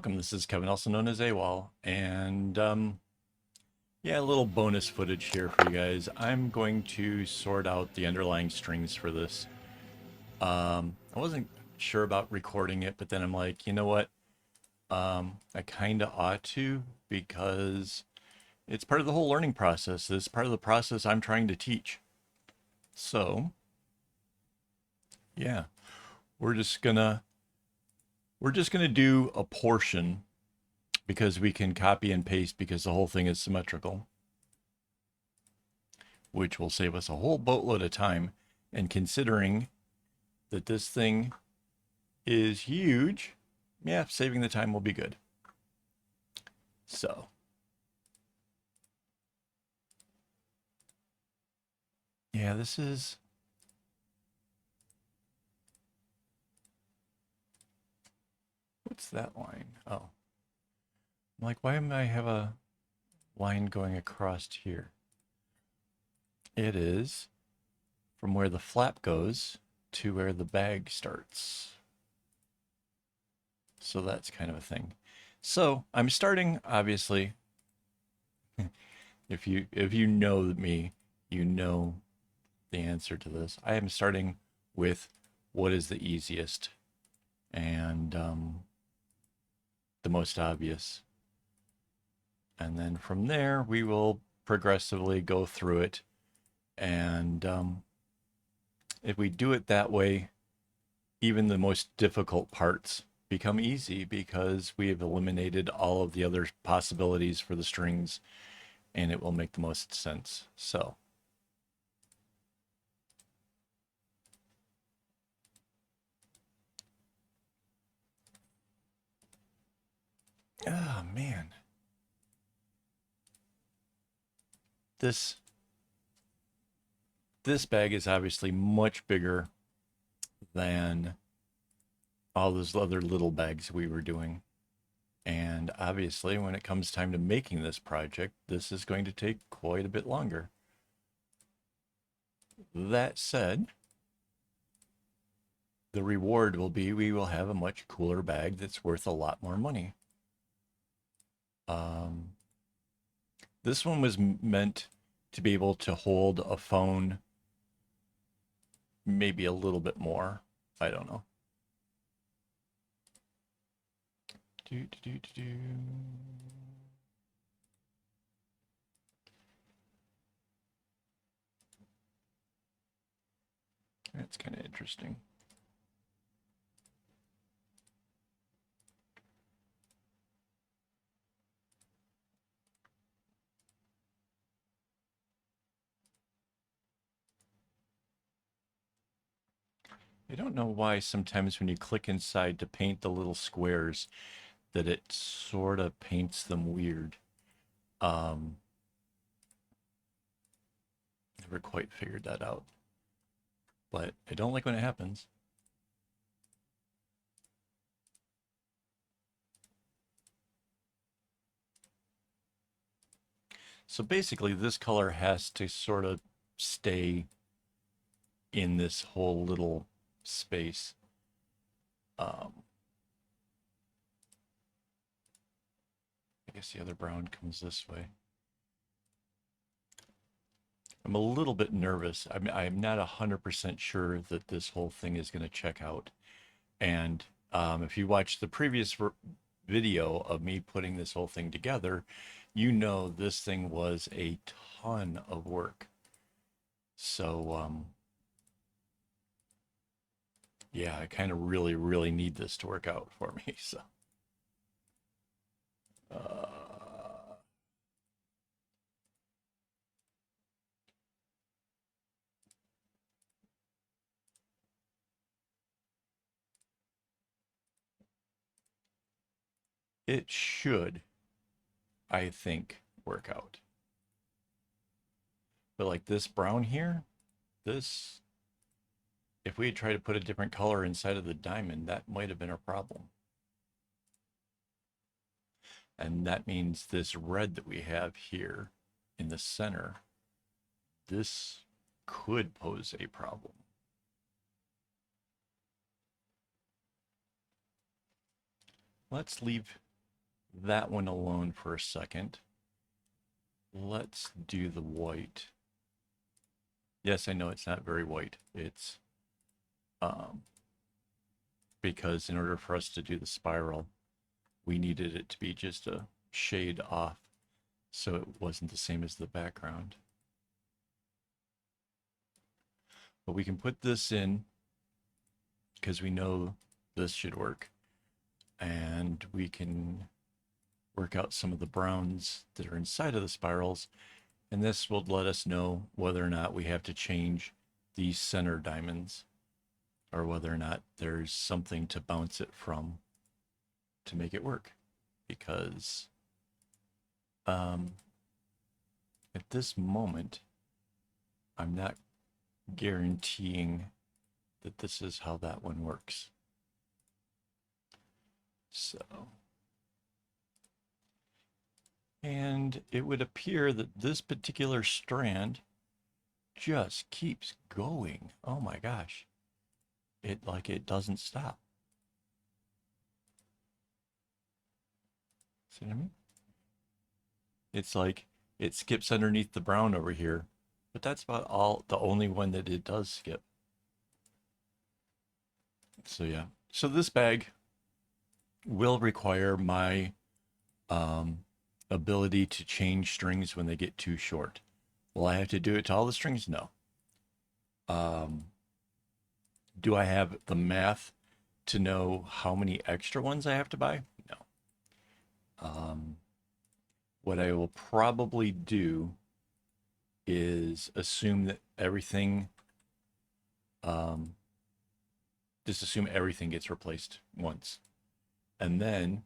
Welcome, this is Kevin, also known as AWOL, and yeah, a little bonus footage here for you guys. I'm going to sort out the underlying strings for this. I wasn't sure about recording it, but then I'm like, you know what? I kind of ought to because it's part of the whole learning process. It's part of the process I'm trying to teach. So, yeah, we're just gonna we're just gonna do a portion because we can copy and paste because the whole thing is symmetrical, which will save us a whole boatload of time. And considering that this thing is huge, yeah, saving the time will be good. So, yeah, this is, what's that line? Oh, I'm like, why am I have a line going across here? It is from where the flap goes to where the bag starts. So that's kind of a thing. So I'm starting, obviously, if you know me, you know the answer to this. I am starting with what is the easiest and the most obvious. And then from there, we will progressively go through it. And if we do it that way, even the most difficult parts become easy because we have eliminated all of the other possibilities for the strings and it will make the most sense. So, oh man, this this bag is obviously much bigger than all those other little bags we were doing. And obviously, when it comes time to making this project, this is going to take quite a bit longer. That said, the reward will be we will have a much cooler bag that's worth a lot more money. Um, this one was meant to be able to hold a phone maybe a little bit more. I don't know. Do, do, do, do, do. That's kind of interesting. I don't know why sometimes when you click inside to paint the little squares that it sort of paints them weird. Never quite figured that out. But I don't like when it happens. So basically this color has to sort of stay in this whole little space. I guess the other brown comes this way. I'm a little bit nervous. I'm not 100% sure that this whole thing is going to check out. And if you watch the previous video of me putting this whole thing together, you know this thing was a ton of work. So yeah, I kind of really need this to work out for me. So uh, it should, I think, work out. But like this brown here, this, if we had tried to put a different color inside of the diamond, that might have been a problem. And that means this red that we have here in the center, this could pose a problem. Let's leave that one alone for a second. Let's do the white. Yes, I know it's not very white. It's um, because in order for us to do the spiral, we needed it to be just a shade off so it wasn't the same as the background. But we can put this in because we know this should work. And we can work out some of the browns that are inside of the spirals. And this will let us know whether or not we have to change these center diamonds or whether or not there's something to bounce it from to make it work. Because at this moment, I'm not guaranteeing that this is how that one works. So, and it would appear that this particular strand just keeps going. Oh my gosh. It doesn't stop. See what I mean? It's like it skips underneath the brown over here, but that's about the only one that it does skip. So yeah. So this bag will require my ability to change strings when they get too short. Will I have to do it to all the strings? No. Do I have the math to know how many extra ones I have to buy? No. What I will probably do is assume that everything, just assume everything gets replaced once. And then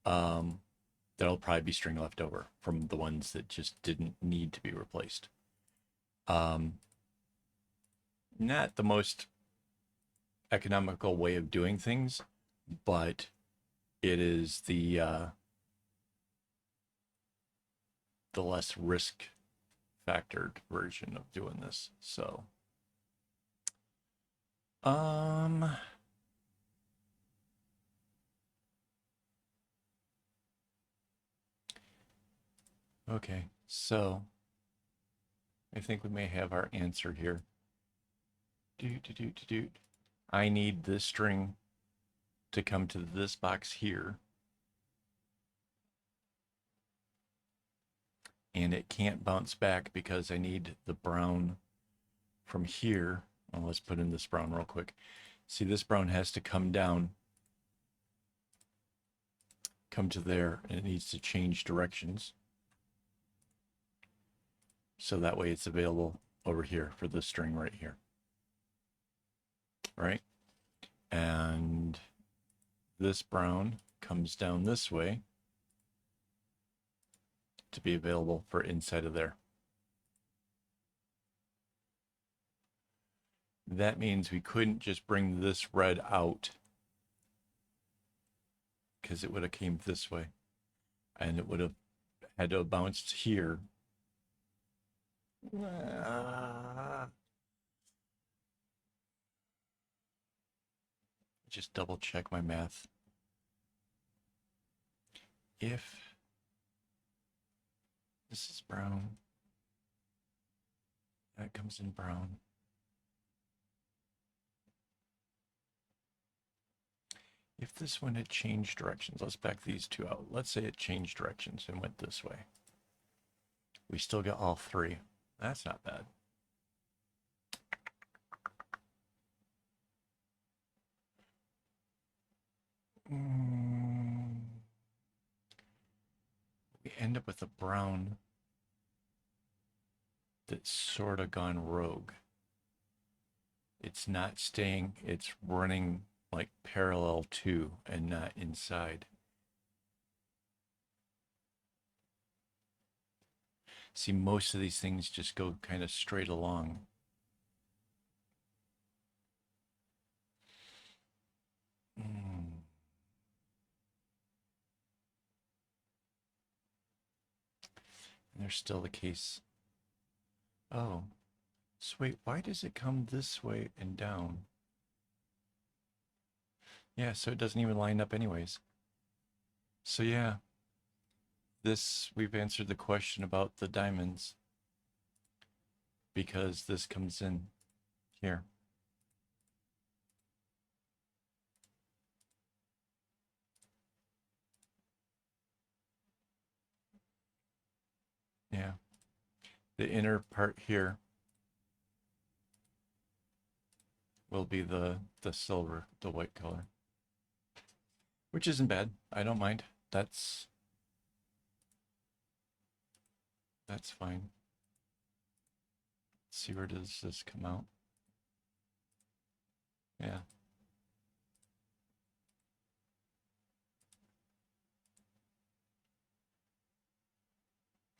there'll probably be string left over from the ones that just didn't need to be replaced. Not the most economical way of doing things, but it is the less risk factored version of doing this. So, okay, so I think we may have our answer here. I need this string to come to this box here. And it can't bounce back because I need the brown from here. Well, let's put in this brown real quick. See, this brown has to come down, come to there, and it needs to change directions. So that way it's available over here for this string right here. Right? And this brown comes down this way to be available for inside of there. That means we couldn't just bring this red out because it would have came this way and it would have had to have bounced here. Just double check my math. If this is brown, that comes in brown. If this one had changed directions, let's back these two out. Let's say it changed directions and went this way. We still got all three. That's not bad. We end up with a brown that's sort of gone rogue. It's not staying, it's running like parallel to and not inside. See, most of these things just go kind of straight along. And there's still the case. Oh, so wait, why does it come this way and down? Yeah, so it doesn't even line up anyways. So yeah, we've answered the question about the diamonds because this comes in here. Yeah. The inner part here will be the silver, the white color, which isn't bad. I don't mind. That's fine. Let's see, where does this come out? Yeah.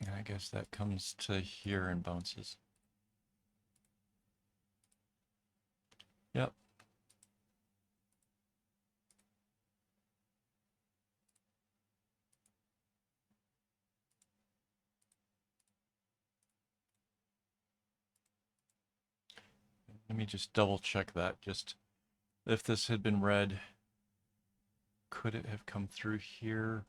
And I guess that comes to here and bounces. Yep. Let me just double check that. Just if this had been red, could it have come through here?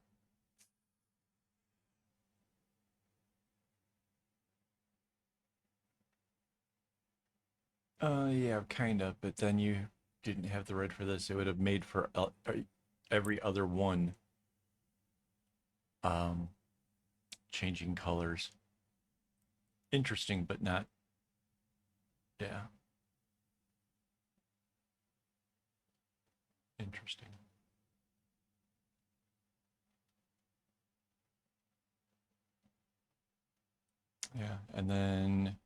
Yeah, kind of. But then you didn't have the red for this. It would have made for every other one um, changing colors. Interesting, but not. Yeah, interesting. Yeah, and then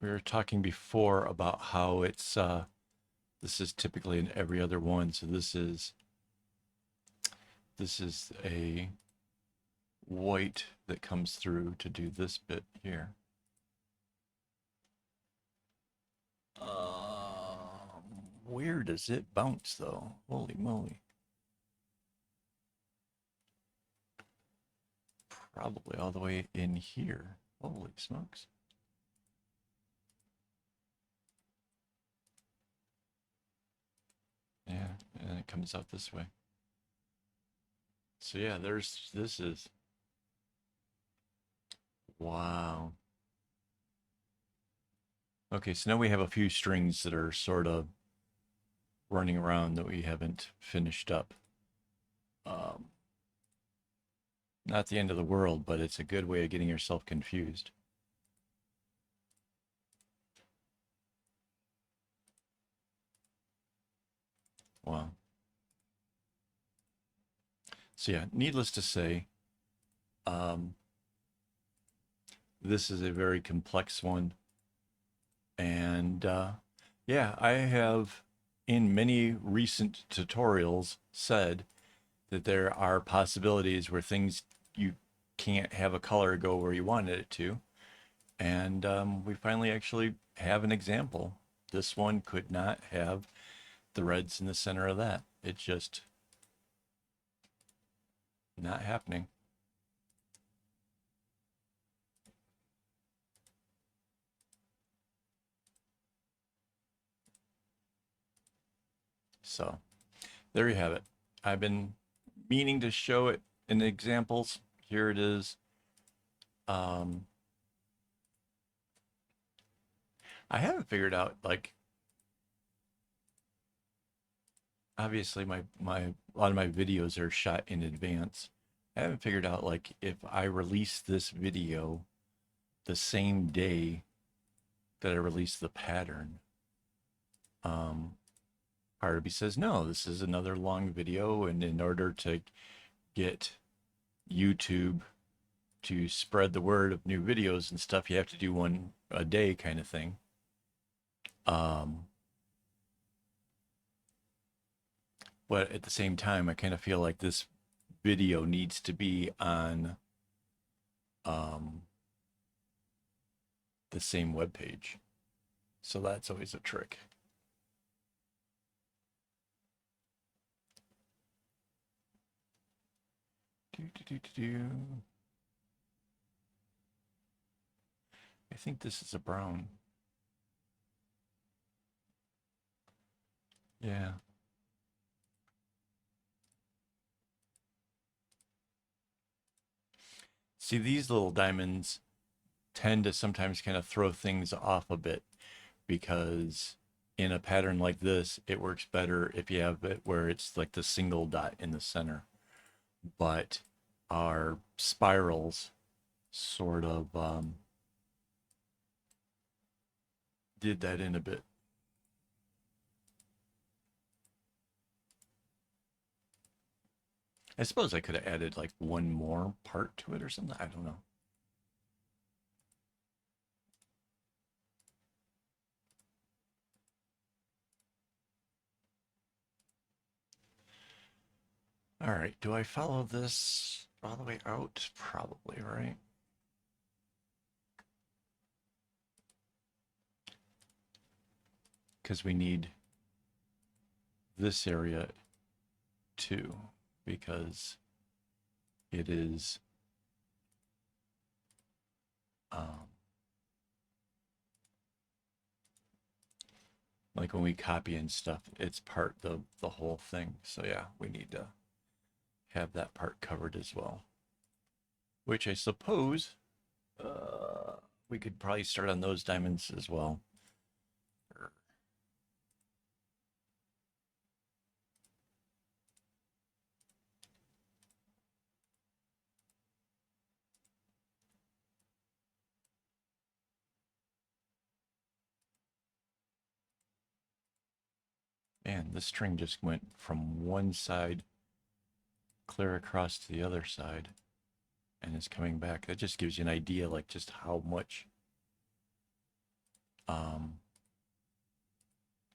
we were talking before about how it's this is typically in every other one. So this is a white that comes through to do this bit here. Where does it bounce though? Holy moly. Probably all the way in here. Holy smokes. Yeah, and it comes out this way. So yeah, this is, wow. Okay, so now we have a few strings that are sort of running around that we haven't finished up. Um, Not the end of the world, but it's a good way of getting yourself confused. Wow. So yeah, needless to say, um, this is a very complex one. And yeah, I have in many recent tutorials said that there are possibilities where things you can't have a color go where you wanted it to. And we finally actually have an example. This one could not have the reds in the center of that. It's just not happening. So there you have it. I've been meaning to show it in examples. Here it is. I haven't figured out, like, obviously my a lot of my videos are shot in advance. I haven't figured out, like, if I release this video the same day that I release the pattern. Part of me says no, this is another long video, and in order to get YouTube to spread the word of new videos and stuff, you have to do one a day kind of thing. But at the same time, I kind of feel like this video needs to be on um, the same web page. So that's always a trick. Do, do, do, do, do. I think this is a brown. Yeah. See, these little diamonds tend to sometimes kind of throw things off a bit because in a pattern like this, it works better if you have it where it's like the single dot in the center. But our spirals sort of did that in a bit. I suppose I could have added like one more part to it or something. I don't know. All right, do I follow this all the way out? Probably, right? Because we need this area too, because it is um, like when we copy and stuff, it's part of the whole thing. So yeah, we need to have that part covered as well. Which I suppose we could probably start on those diamonds as well. Man, this string just went from one side clear across to the other side and is coming back. That just gives you an idea like just how much um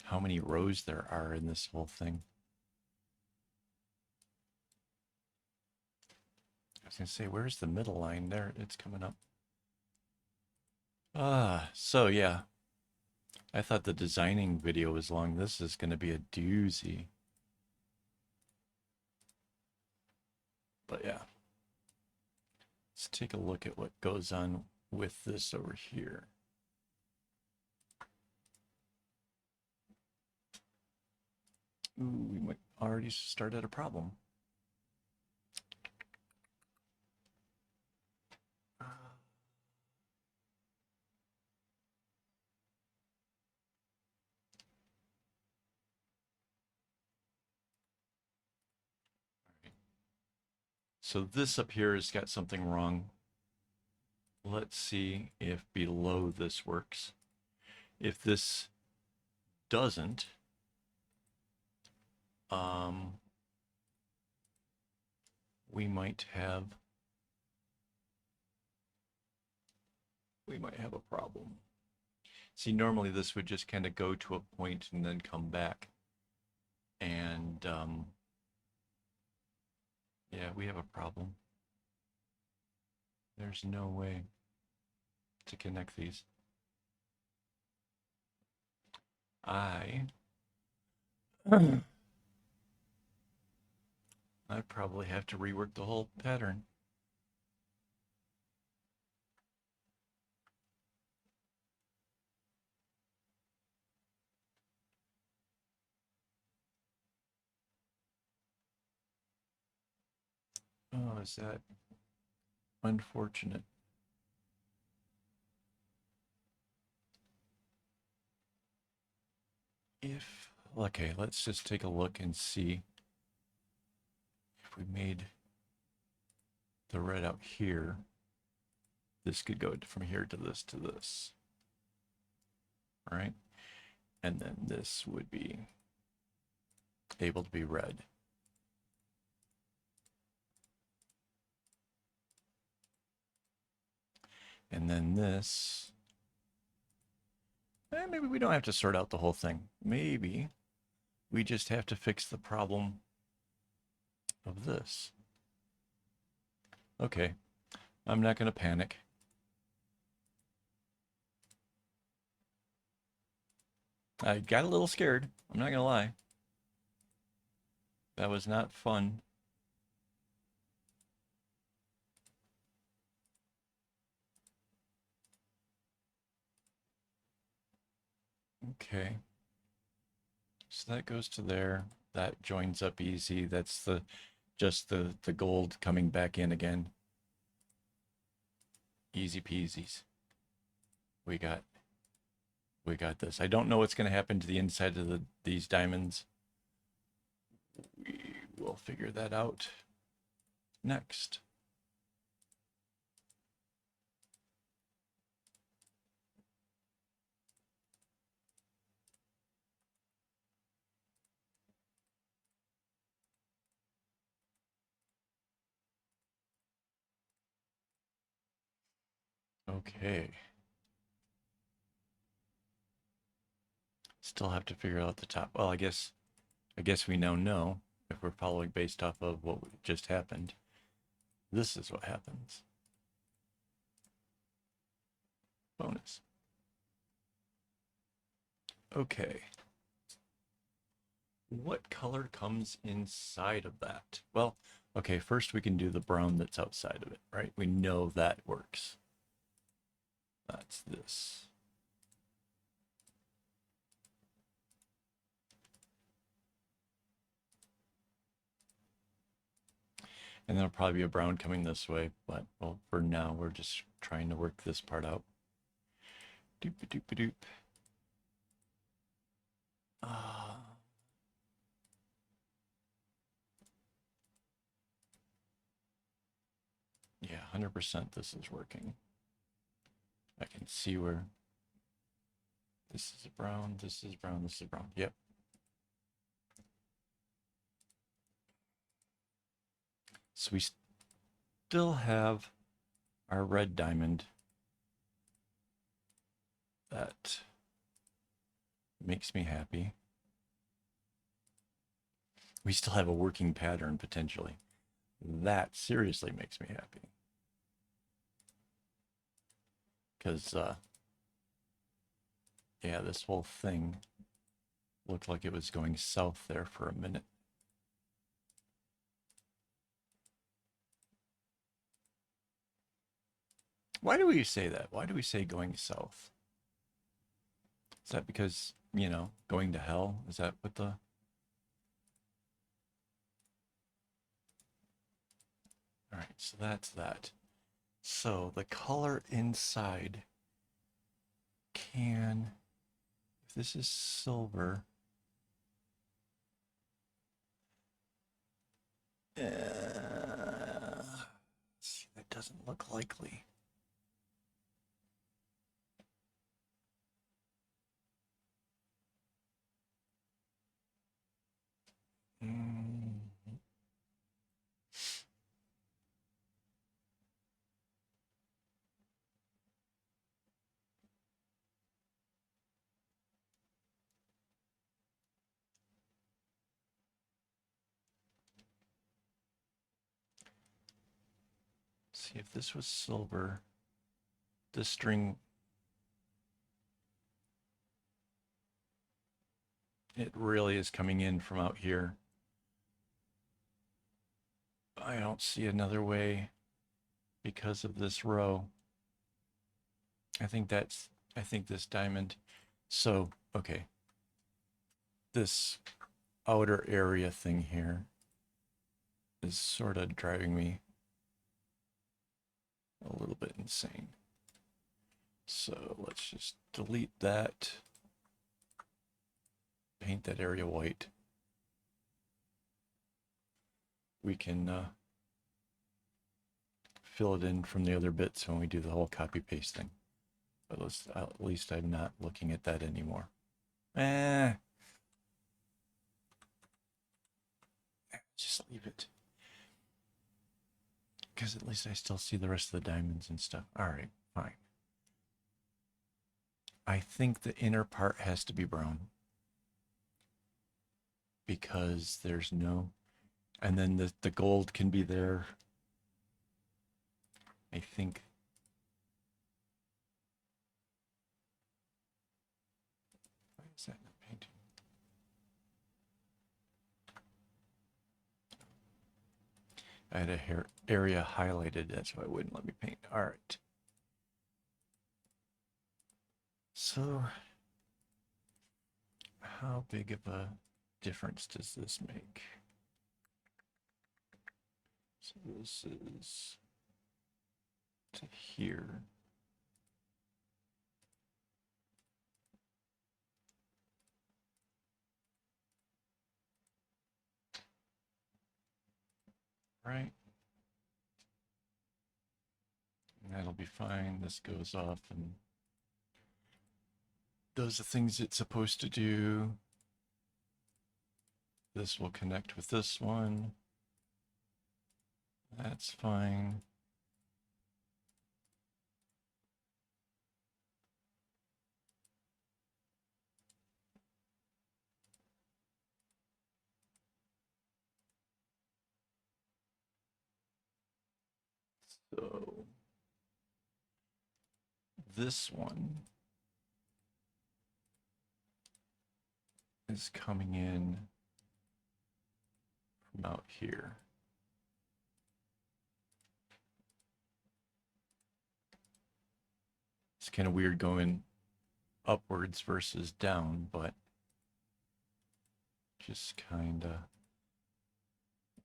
how many rows there are in this whole thing. I was gonna say, where's the middle line? There, it's coming up. So yeah. I thought the designing video was long. This is gonna be a doozy. But yeah. Let's take a look at what goes on with this over here. Ooh, we might already start at a problem. So this up here has got something wrong. Let's see if below this works. If this doesn't, we might have a problem. See, normally this would just kind of go to a point and then come back. And yeah, we have a problem. There's no way to connect these. I probably have to rework the whole pattern. Oh, is that unfortunate? Okay, let's just take a look and see if we made the red out here. This could go from here to this, right? And then this would be able to be red. And then this, maybe we don't have to sort out the whole thing. Maybe we just have to fix the problem of this. Okay, I'm not going to panic. I got a little scared. I'm not going to lie. That was not fun. Okay. So that goes to there. That joins up easy. That's just the gold coming back in again. Easy peasies. We got this. I don't know what's going to happen to the inside of these diamonds. We will figure that out next. Okay. Still have to figure out the top. Well, I guess we now know if we're following based off of what just happened. This is what happens. Bonus. Okay. What color comes inside of that? Well, okay, first we can do the brown that's outside of it, right? We know that works. That's this. And there'll probably be a brown coming this way, but well, for now, we're just trying to work this part out. Doop-a-doop-a-doop. Yeah, 100% this is working. I can see where this is brown, this is brown, this is brown. Yep. So we still have our red diamond. That makes me happy. We still have a working pattern potentially. That seriously makes me happy. Because, yeah, this whole thing looked like it was going south there for a minute. Why do we say that? Why do we say going south? Is that because, you know, going to hell? Is that what the... All right, so that's that. So the color inside can, if this is silver, that doesn't look likely. See if this was silver, this string, it really is coming in from out here. I don't see another way because of this row. I think this diamond. So, okay. This outer area thing here is sort of driving me a little bit insane. So let's just delete that. Paint that area white. We can fill it in from the other bits when we do the whole copy paste thing. But at least I'm not looking at that anymore. Just leave it. Because at least I still see the rest of the diamonds and stuff. All right, fine. I think the inner part has to be brown. Because there's no... And then the gold can be there. I think... Why is that not painting? I had a area highlighted, that's why it wouldn't let me paint. All right. So, how big of a difference does this make? So this is to here. Right. And that'll be fine. This goes off and does the things it's supposed to do. This will connect with this one. That's fine. So this one is coming in from out here. It's kind of weird going upwards versus down, but just kind of,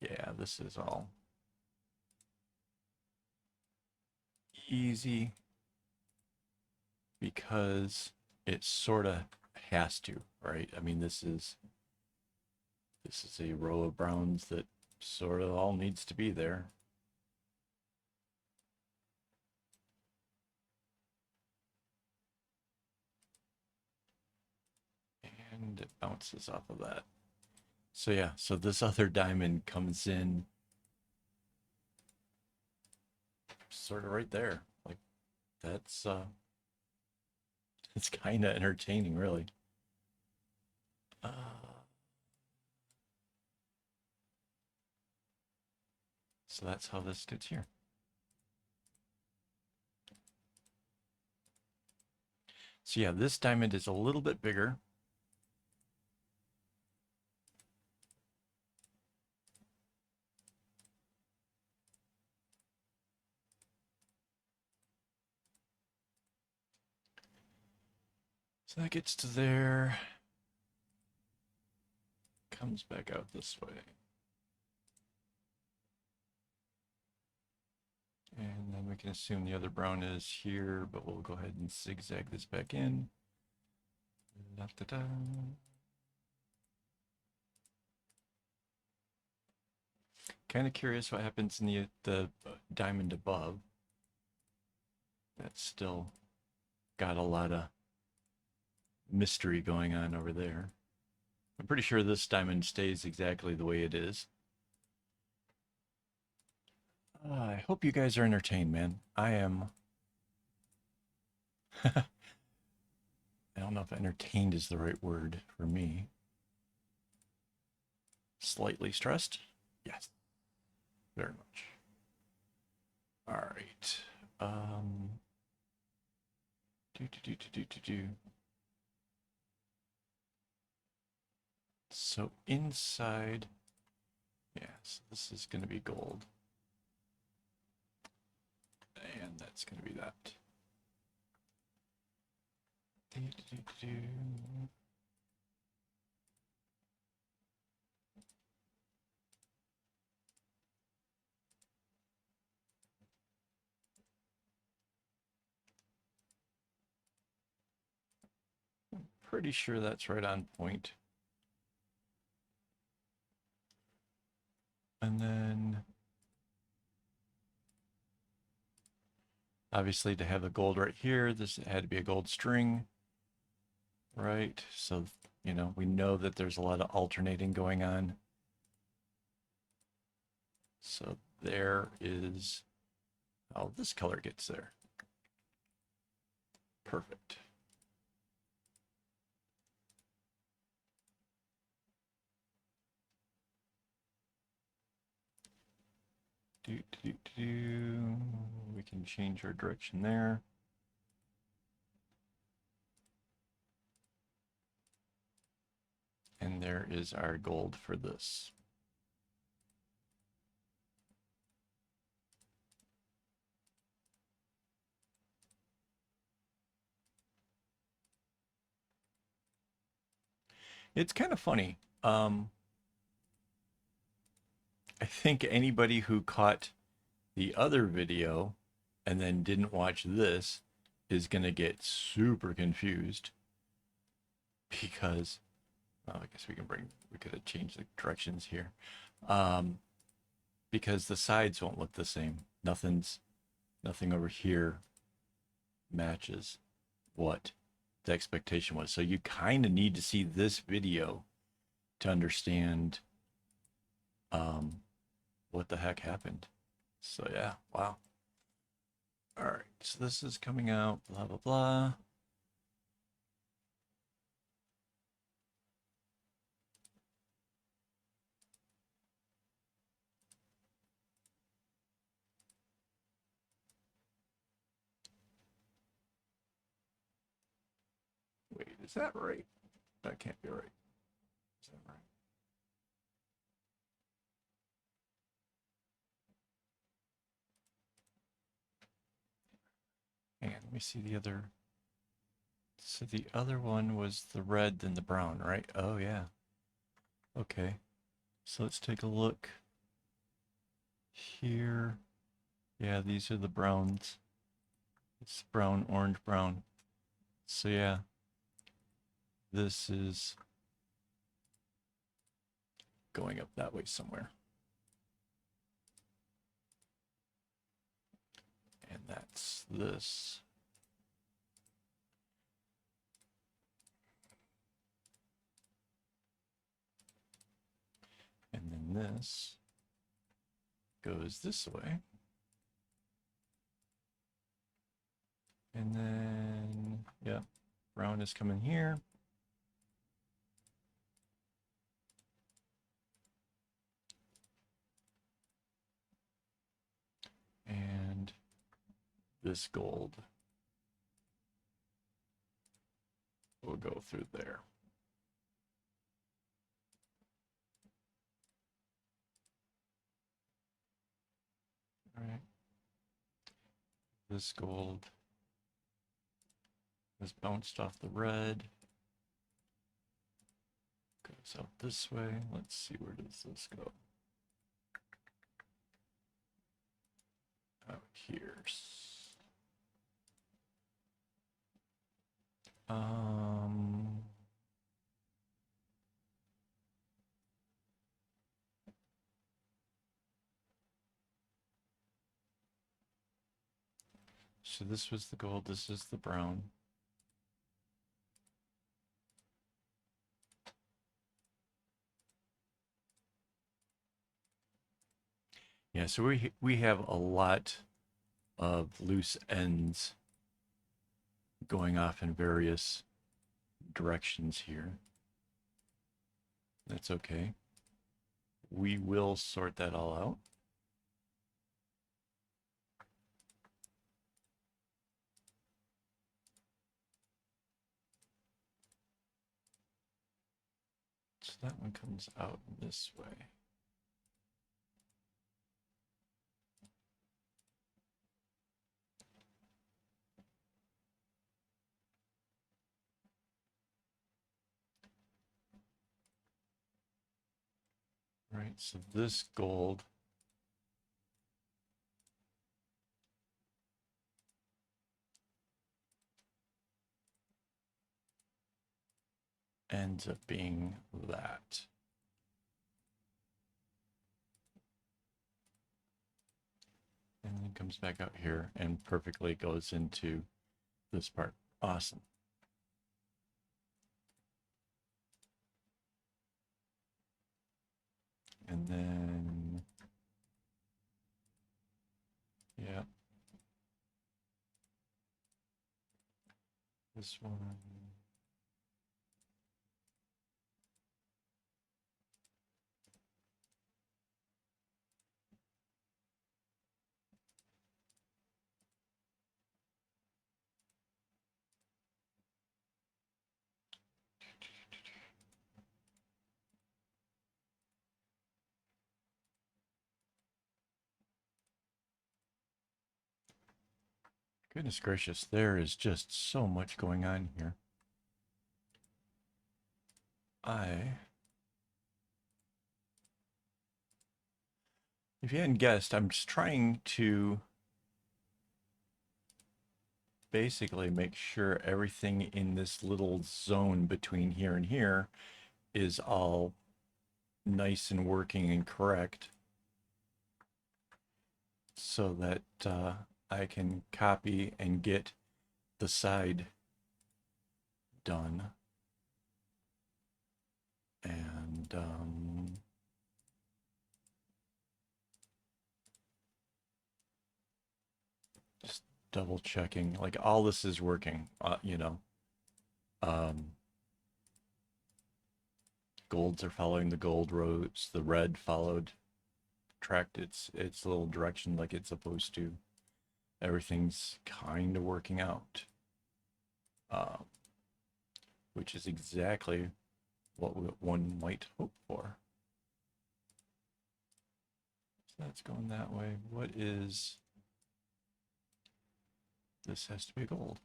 yeah, this is all easy because it sort of has to, right? I mean, this is a row of browns that sort of all needs to be there. And it bounces off of that. So yeah, so this other diamond comes in sort of right there. Like that's it's kind of entertaining, really. Uh, so that's how this gets here. So yeah, this diamond is a little bit bigger. So that gets to there, comes back out this way. And then we can assume the other brown is here, but we'll go ahead and zigzag this back in. Da-da-da. Kind of curious what happens in the diamond above. That's still got a lot of mystery going on over there. I'm pretty sure this diamond stays exactly the way it is. I hope you guys are entertained, man. I am. I don't know if entertained is the right word for me. Slightly stressed? Yes, very much. All right. Do. So inside, yeah, so this is going to be gold. And that's going to be that. Do. Pretty sure that's right on point. And then obviously to have the gold right here, this had to be a gold string, right? So, you know, we know that there's a lot of alternating going on. So there is how this color gets there. Perfect. We can change our direction there. And there is our gold for this. It's kind of funny. I think anybody who caught the other video and then didn't watch this is going to get super confused because, oh, I guess we could have changed the directions here. Um, because the sides won't look the same. Nothing over here matches what the expectation was. So you kind of need to see this video to understand what the heck happened. So yeah, wow. All right, so this is coming out, blah, blah, blah. Wait, is that right? That can't be right. Is that right? Hang on, let me see the other. So the other one was the red then the brown, right? Oh yeah. Okay. So let's take a look here. Yeah, these are the browns. It's brown, orange, brown. So yeah, this is going up that way somewhere. And that's this. And then this goes this way. And then, yeah, brown is coming here. And this gold will go through there. All right. This gold has bounced off the red. Goes out this way. Let's see, where does this go? Out here. Um, so this was the gold, this is the brown. Yeah, so we have a lot of loose ends going off in various directions here. That's okay. We will sort that all out. So that one comes out this way. Right, so this gold ends up being that. And then comes back out here and perfectly goes into this part. Awesome. And then, yeah, this one. Goodness gracious, there is just so much going on here. If you hadn't guessed, I'm just trying to basically make sure everything in this little zone between here and here is all nice and working and correct, so that I can copy and get the side done. And just double checking, like all this is working, you know. Golds are following the gold roads, the red followed, tracked its little direction like it's supposed to. Everything's kind of working out, um, which is exactly what one might hope for. So that's going that way. What is this? Has to be gold.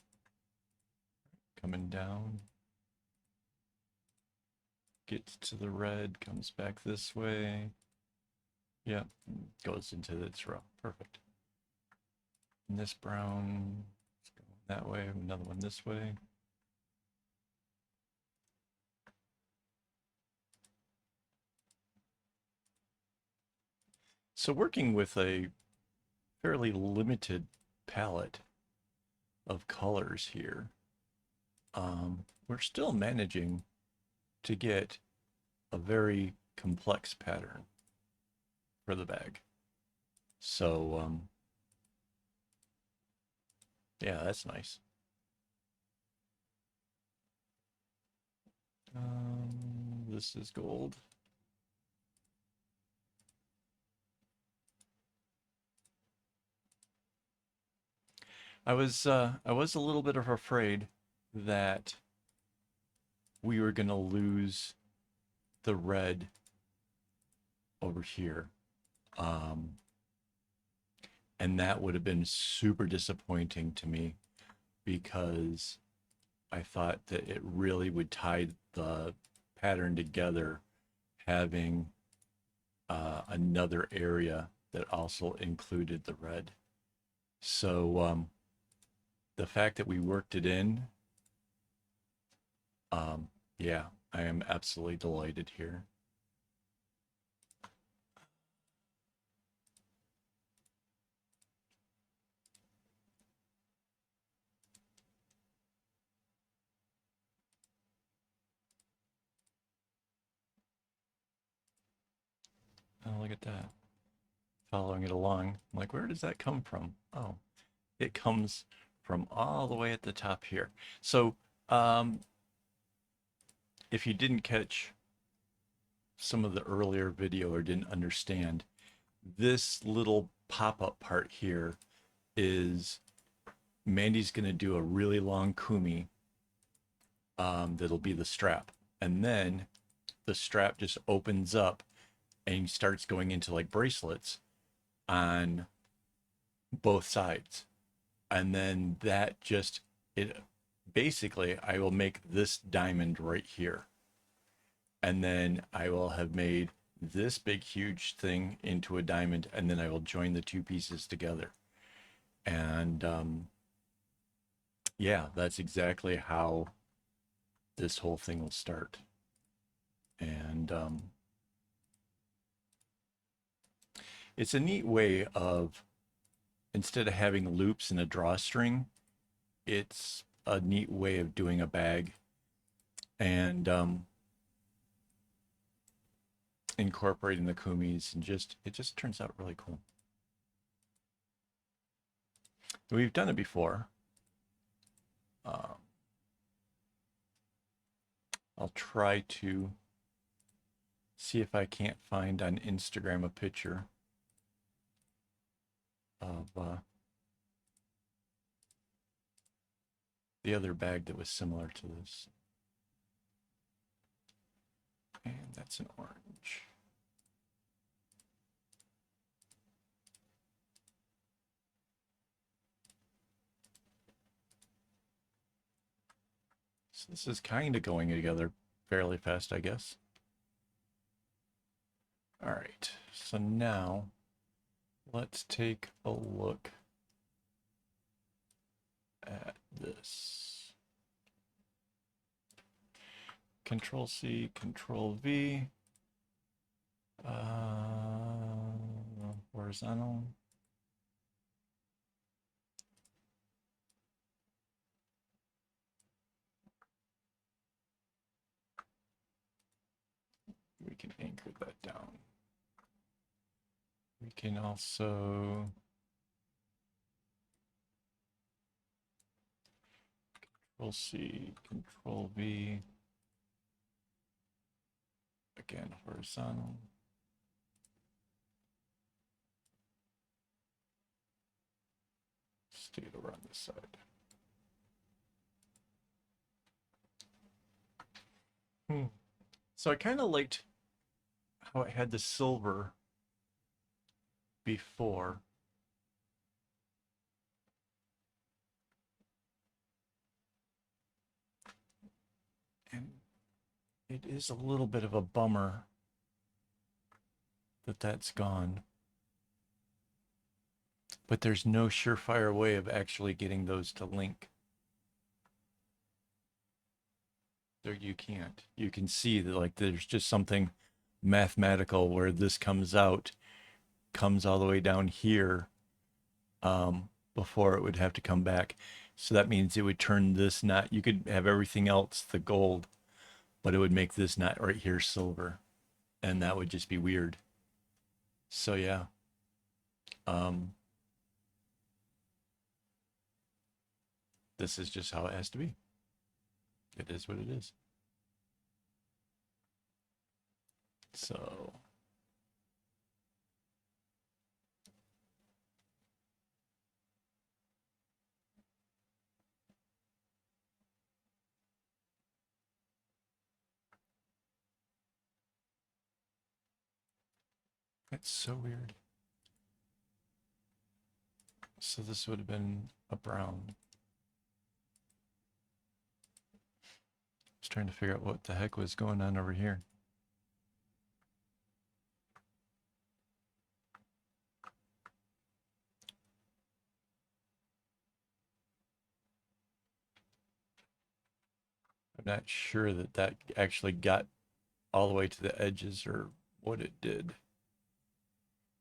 Coming down, gets to the red, comes back this way. Yep, goes into its row. Perfect. And this brown is going that way, another one this way. So working with a fairly limited palette of colors here, we're still managing to get a very complex pattern for the bag. So yeah, that's nice. This is gold. I was a little bit of afraid that we were gonna lose the red over here. And that would have been super disappointing to me, because I thought that it really would tie the pattern together, having another area that also included the red. So the fact that we worked it in, yeah, I am absolutely delighted here. Oh, look at that. Following it along. I'm like, where does that come from? Oh, it comes from all the way at the top here. So if you didn't catch some of the earlier video or didn't understand, this little pop-up part here is Mandy's going to do a really long kumi, that'll be the strap. And then the strap just opens up and starts going into like bracelets on both sides. And then that just, it basically, I will make this diamond right here. And then I will have made this big, huge thing into a diamond. And then I will join the two pieces together. And yeah, that's exactly how this whole thing will start. And it's a neat way of, instead of having loops and a drawstring, it's a neat way of doing a bag, and incorporating the kumis, and it just turns out really cool. We've done it before. I'll try to see if I can't find on Instagram a picture of the other bag that was similar to this. And that's an orange. So this is kind of going together fairly fast, I guess. All right, so now let's take a look at this. Control C, Control V. Horizontal. We can anchor that down. We can also Control C, Control V. Again, horizontal. Stick it over on this side. So I kind of liked how it had the silver before. And it is a little bit of a bummer that that's gone. But there's no surefire way of actually getting those to link. There you can't. You can see that like there's just something mathematical where this comes out, comes all the way down here before it would have to come back. So that means it would turn this knot. You could have everything else the gold, but it would make this knot right here silver. And that would just be weird. So yeah. This is just how it has to be. It is what it is. So it's so weird. So this would have been a brown. Just trying to figure out what the heck was going on over here. I'm not sure that that actually got all the way to the edges or what it did.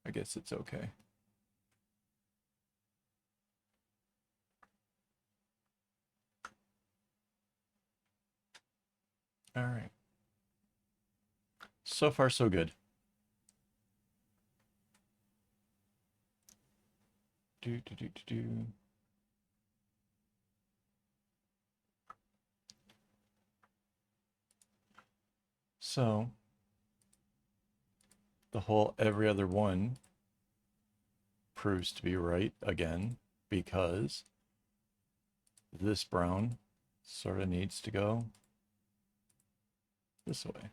I guess it's okay. All right. So far, so good. Do, do, do, do, do. So the whole every other one proves to be right again because this brown sort of needs to go this way.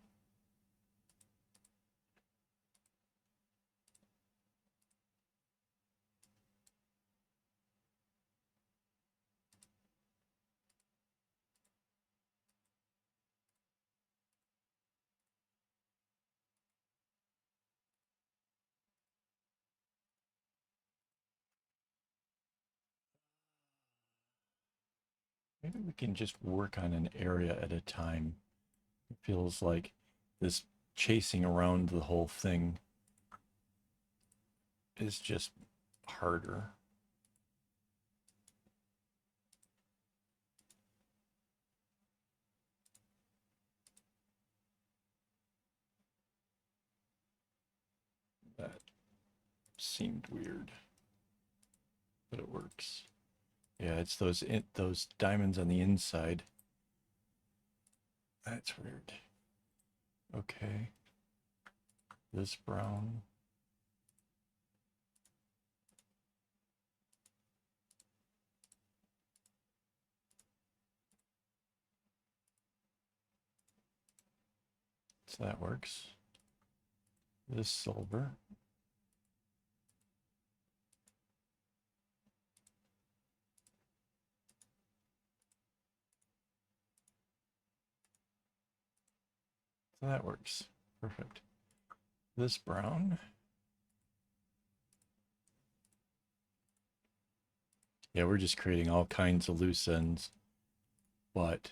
Maybe we can just work on an area at a time. It feels like this chasing around the whole thing is just harder. That seemed weird, but it works. Yeah, it's those diamonds on the inside. That's weird. Okay. This brown. So that works. This silver. So that works. Perfect. This brown. Yeah, we're just creating all kinds of loose ends, but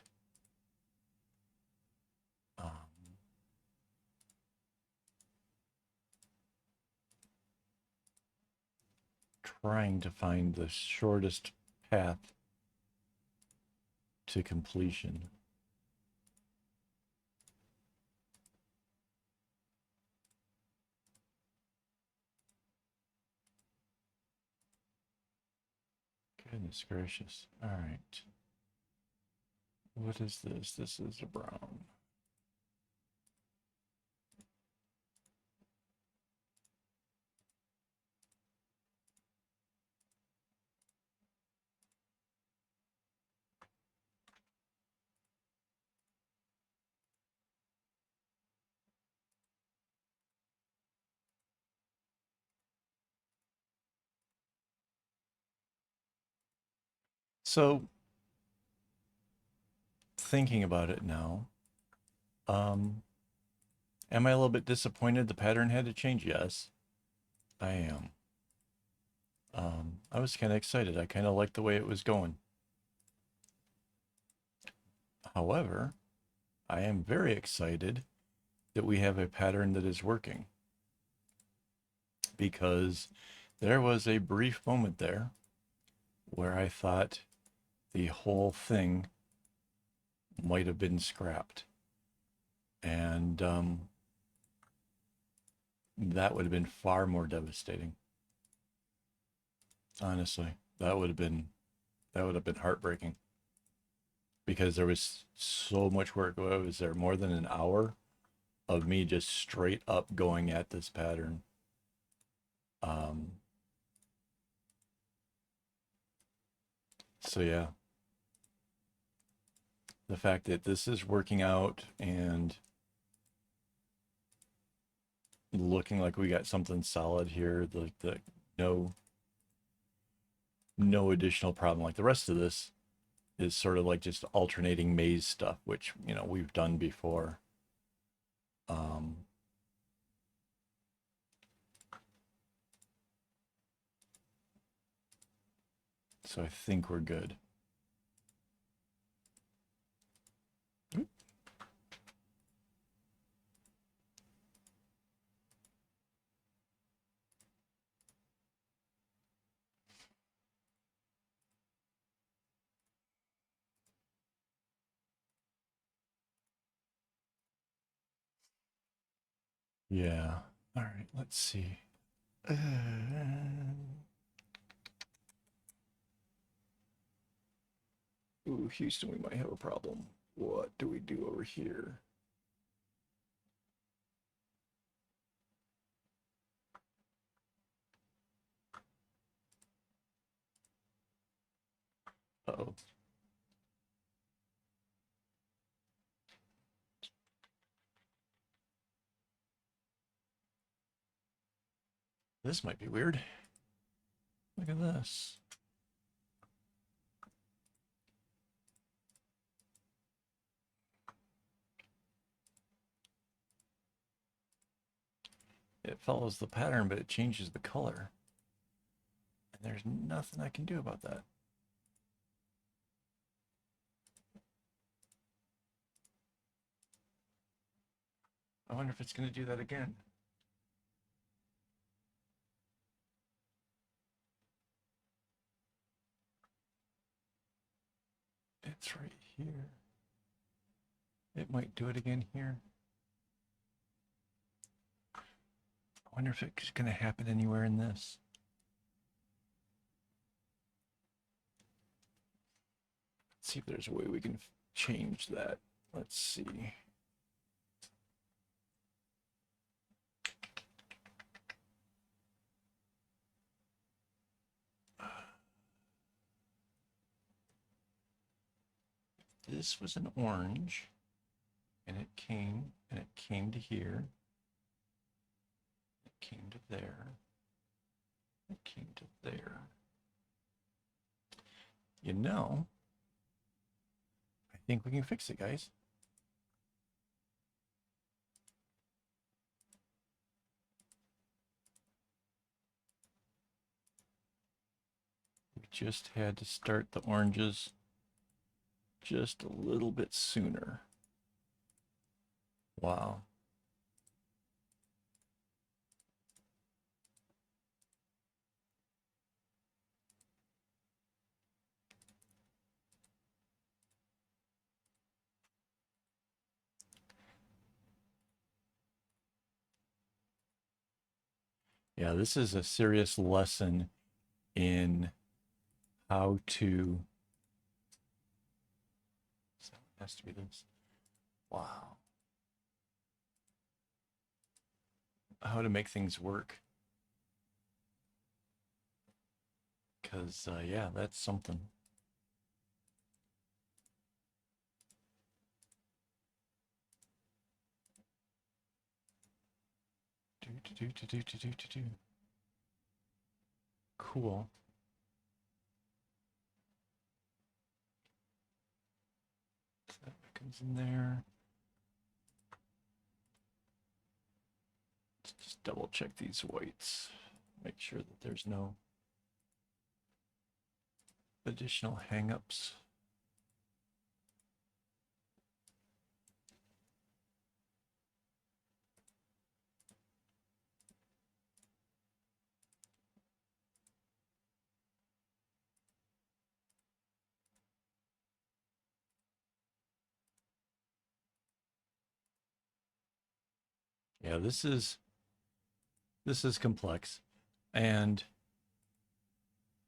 um, trying to find the shortest path to completion. Goodness gracious. All right. What is this? This is a brown. So, thinking about it now, um, am I a little bit disappointed the pattern had to change? Yes, I am. I was kind of excited. I kind of liked the way it was going. However, I am very excited that we have a pattern that is working, because there was a brief moment there where I thought the whole thing might have been scrapped. And that would have been far more devastating. Honestly, that would have been heartbreaking, because there was so much work. Was there more than an hour of me just straight up going at this pattern? Um, so yeah, the fact that this is working out and looking like we got something solid here, the no no additional problem. Like the rest of this is sort of like just alternating maze stuff, which we've done before. Um, so I think we're good. Yeah. All right. Let's see. Ooh, Houston, we might have a problem. What do we do over here? Uh-oh. This might be weird. Look at this. It follows the pattern, but it changes the color. And there's nothing I can do about that. I wonder if it's going to do that again. It's right here. It might do it again here. I wonder if it's going to happen anywhere in this. Let's see if there's a way we can change that. Let's see. This was an orange, and it came to here. It came to there. It came to there. I think we can fix it, guys. just had to start the oranges just a little bit sooner. Wow. Yeah, this is a serious lesson in how to. So it has to be this. Wow. How to make things work. Because, yeah, that's something. Cool. So that comes in there. Let's just double check these whites. Make sure that there's no additional hangups. Yeah, this is complex, and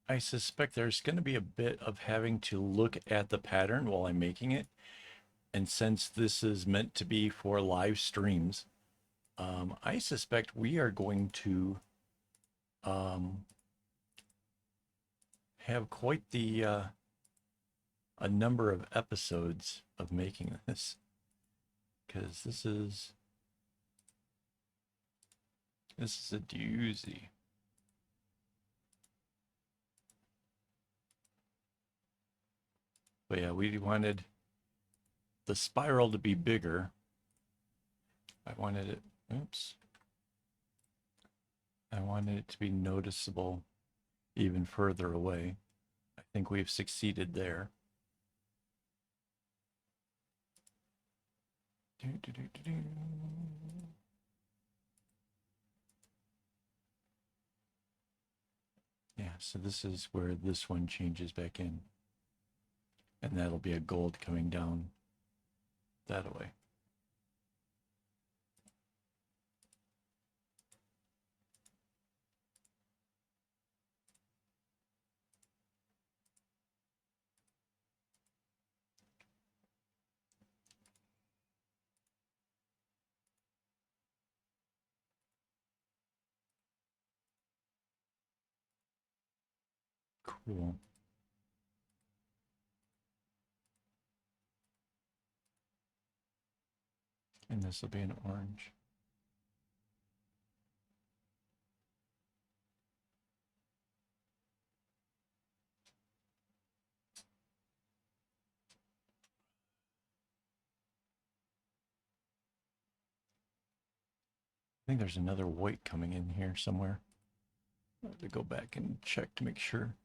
I suspect there's going to be a bit of having to look at the pattern while I'm making it. And since this is meant to be for live streams, I suspect we are going to um, have quite the a number of episodes of making this, because this is a doozy. But yeah, we wanted the spiral to be bigger. I wanted it, oops. I wanted it to be noticeable even further away. I think we've succeeded there. Yeah, so this is where this one changes back in. And that'll be a gold coming down that way. Cool. And this will be an orange. I think there's another white coming in here somewhere. I have to go back and check to make sure.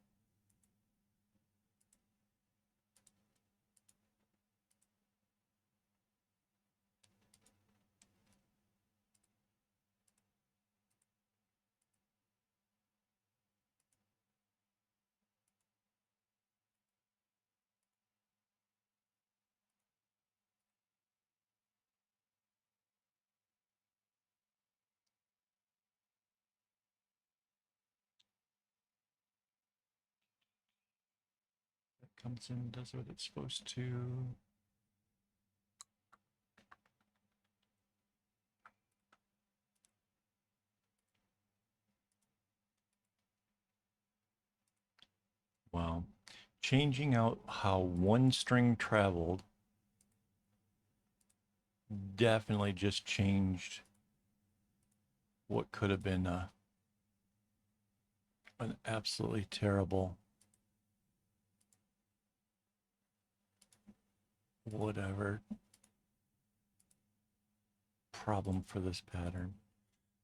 That comes in, does what it's supposed to. Wow. Changing out how one string traveled definitely just changed what could have been an absolutely terrible whatever problem for this pattern.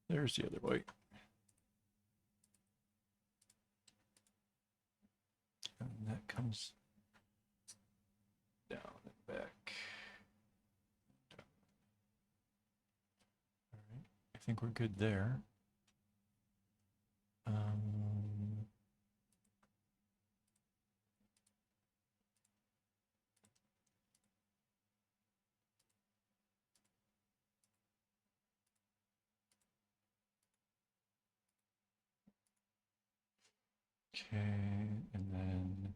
There's the other white. that comes down and back. All right, I think we're good there. Okay, and then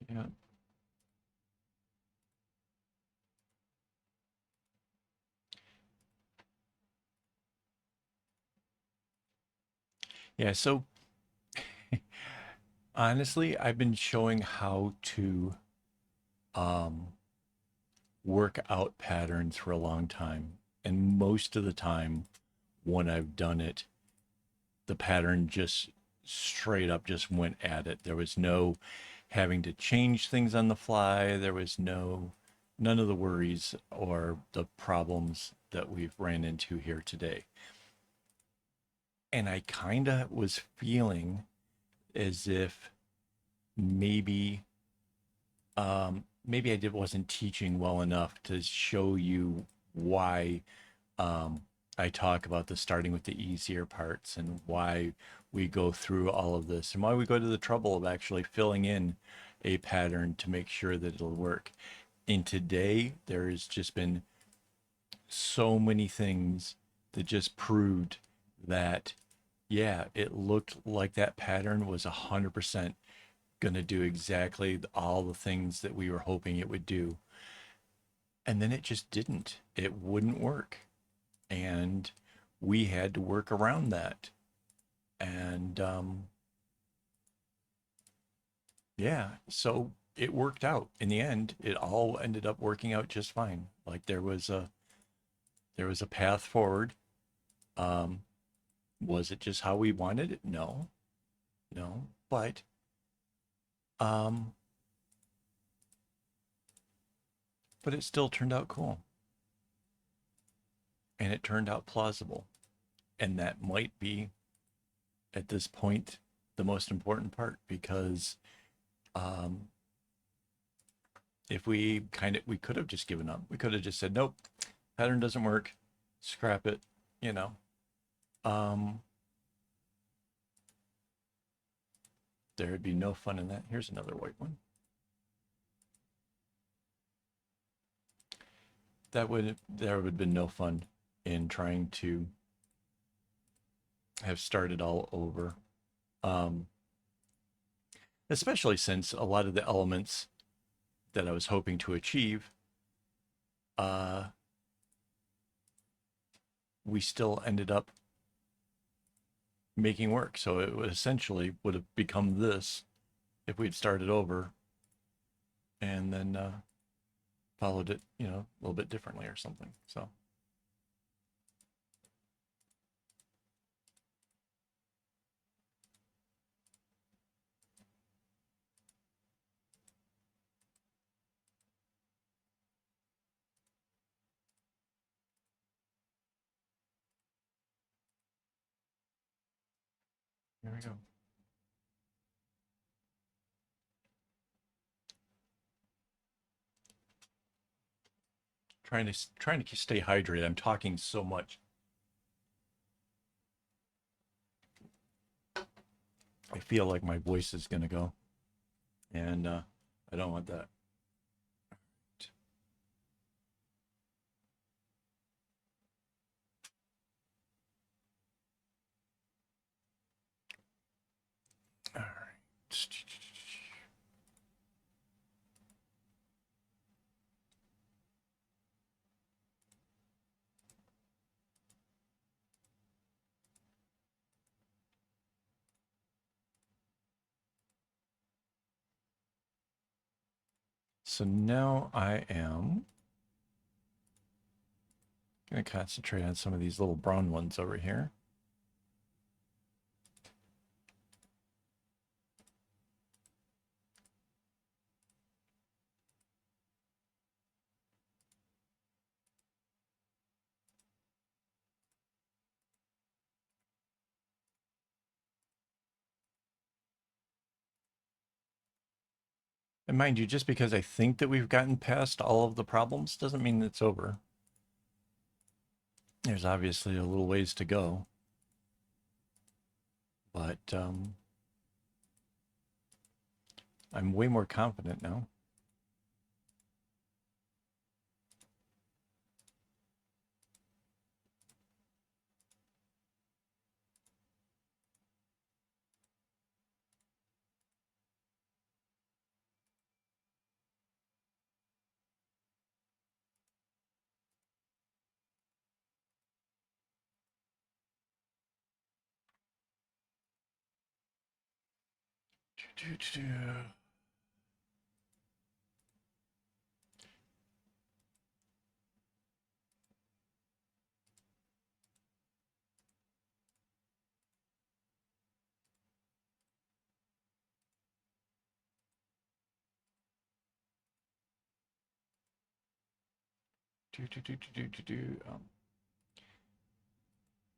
yeah. Yeah, so honestly, I've been showing how to um, work out patterns for a long time. And most of the time, when I've done it, the pattern just straight up just went at it. There was no having to change things on the fly. There was none of the worries or the problems that we've ran into here today. And I kind of was feeling as if maybe maybe wasn't teaching well enough to show you why I talk about the starting with the easier parts and why we go through all of this and why we go to the trouble of actually filling in a pattern to make sure that it'll work. And today, there has just been so many things that just proved that, yeah, it looked like that pattern was 100% going to do exactly all the things that we were hoping it would do. And then it just didn't. It wouldn't work. And we had to work around that. And yeah, so it worked out. In the end, it all ended up working out just fine. Like there was a path forward. Um, was it just how we wanted it? No, no. Um, but it still turned out cool. And it turned out plausible. And that might be at this point the most important part because um, if we could have just given up. We could have just said, nope, pattern doesn't work, scrap it, you know. Um, there'd be no fun in that. Here's another white one. There would have been no fun in trying to have started all over. Um, Especially since a lot of the elements that I was hoping to achieve, uh, we still ended up making work. So it would essentially would have become this if we'd started over and then followed it, a little bit differently or something. So here we go. Trying to stay hydrated. I'm talking so much. I feel like my voice is gonna go, and I don't want that. All right. So now I am going to concentrate on some of these little brown ones over here. And mind you, just because I think that we've gotten past all of the problems doesn't mean it's over. There's obviously a little ways to go, but I'm way more confident now.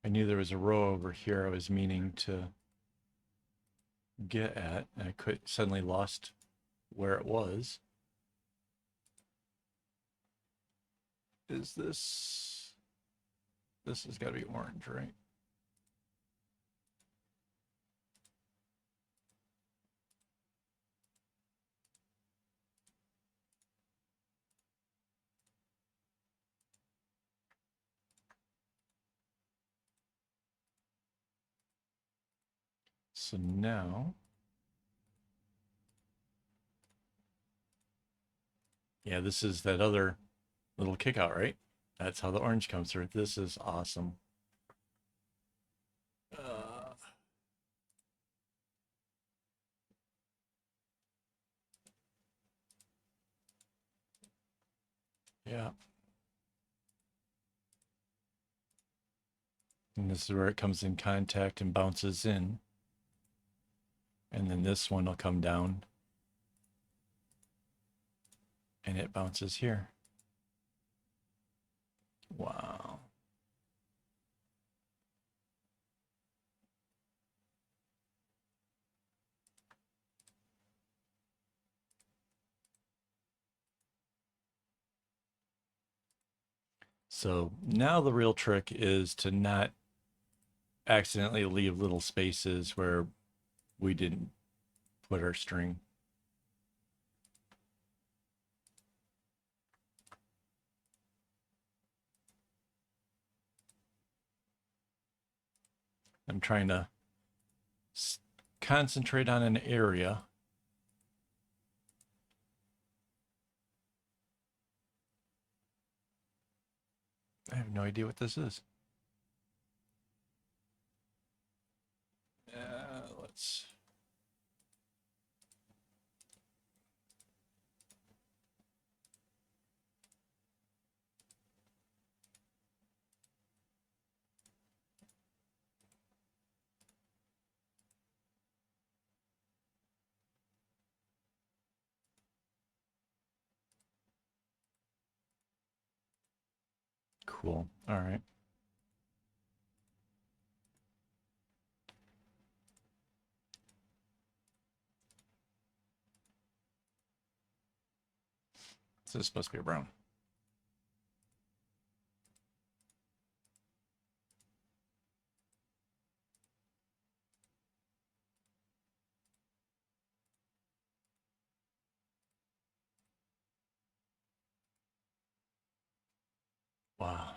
I knew there was a row over here I was meaning to get at, and I could suddenly lost where it was. Is this has got to be orange, right? So now, yeah, this is that other little kick out, right? That's how the orange comes through. This is awesome. Uh, yeah. And this is where it comes in contact and bounces in. And then this one will come down and it bounces here. Wow. So now the real trick is to not accidentally leave little spaces where we didn't put our string. I'm trying to concentrate on an area. I have no idea what this is. Let's. Cool. All right. So this is supposed to be a brown. Wow.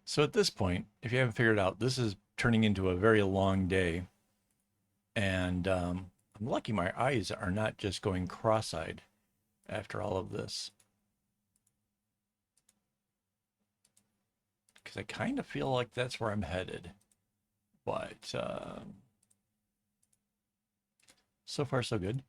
So at this point, if you haven't figured out, this is turning into a very long day. And I'm lucky my eyes are not just going cross-eyed after all of this. Because I kind of feel like that's where I'm headed. But so far, so good.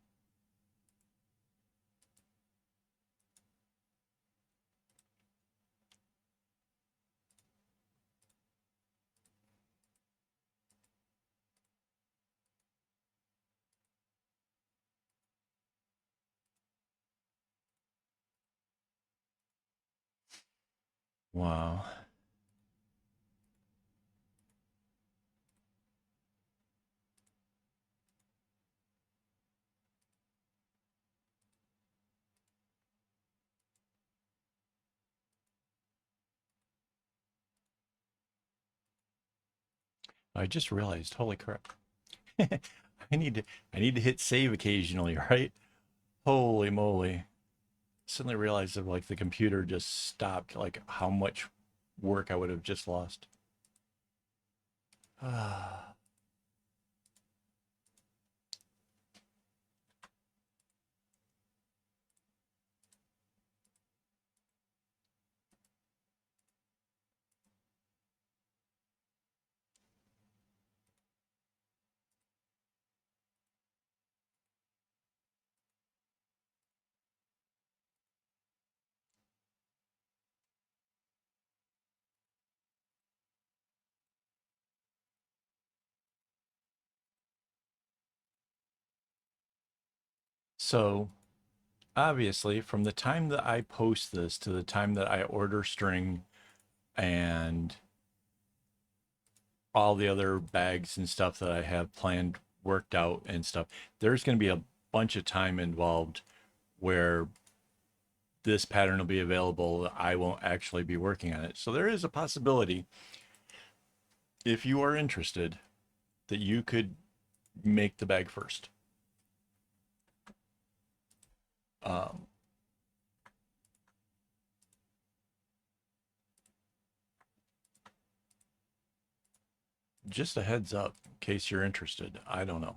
Wow. I just realized, holy crap. I need to hit save occasionally, right? Holy moly. Suddenly realized that like the computer just stopped, like how much work I would have just lost. So obviously, from the time that I post this to the time that I order string and all the other bags and stuff that I have planned, worked out and stuff, there's going to be a bunch of time involved where this pattern will be available. I won't actually be working on it. So there is a possibility, if you are interested, that you could make the bag first. Um, just a heads up in case you're interested. I don't know.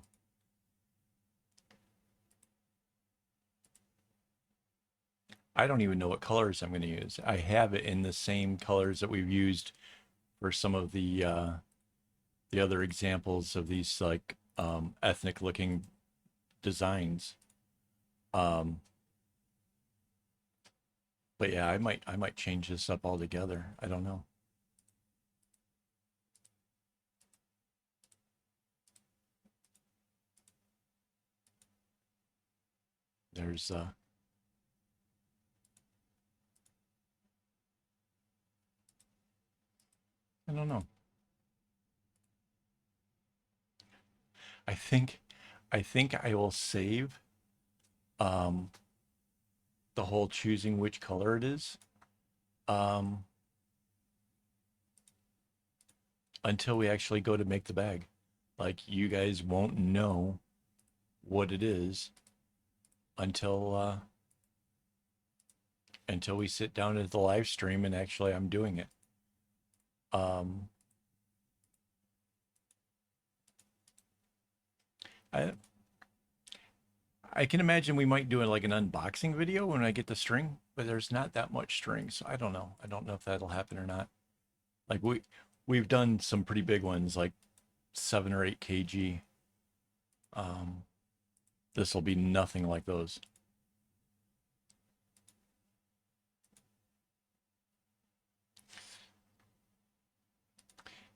I don't even know what colors I'm going to use. I have it in the same colors that we've used for some of the other examples of these like ethnic looking designs. Um, but yeah, I might change this up altogether. I don't know. There's I don't know. I think I will save um the whole choosing which color it is um until we actually go to make the bag. Like you guys won't know what it is until until we sit down at the live stream and actually I'm doing it. Um I I can imagine we might do it like an unboxing video when I get the string, but there's not that much string, so I don't know. I don't know if that'll happen or not. Like we've done some pretty big ones, like 7 or 8 kg. Um, this will be nothing like those.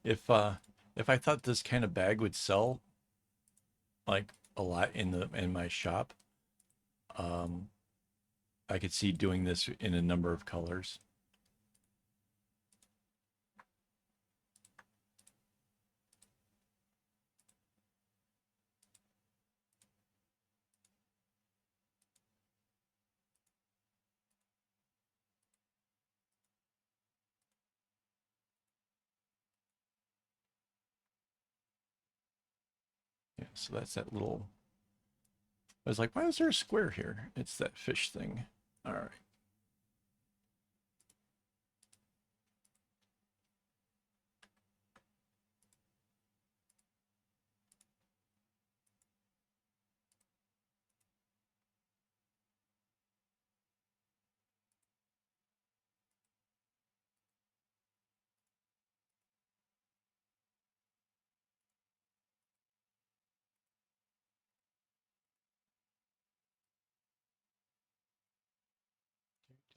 If uh, if I thought this kind of bag would sell like a lot in my shop, um, I could see doing this in a number of colors. Yeah, so that's that little. I was like, why is there a square here? It's that fish thing. All right.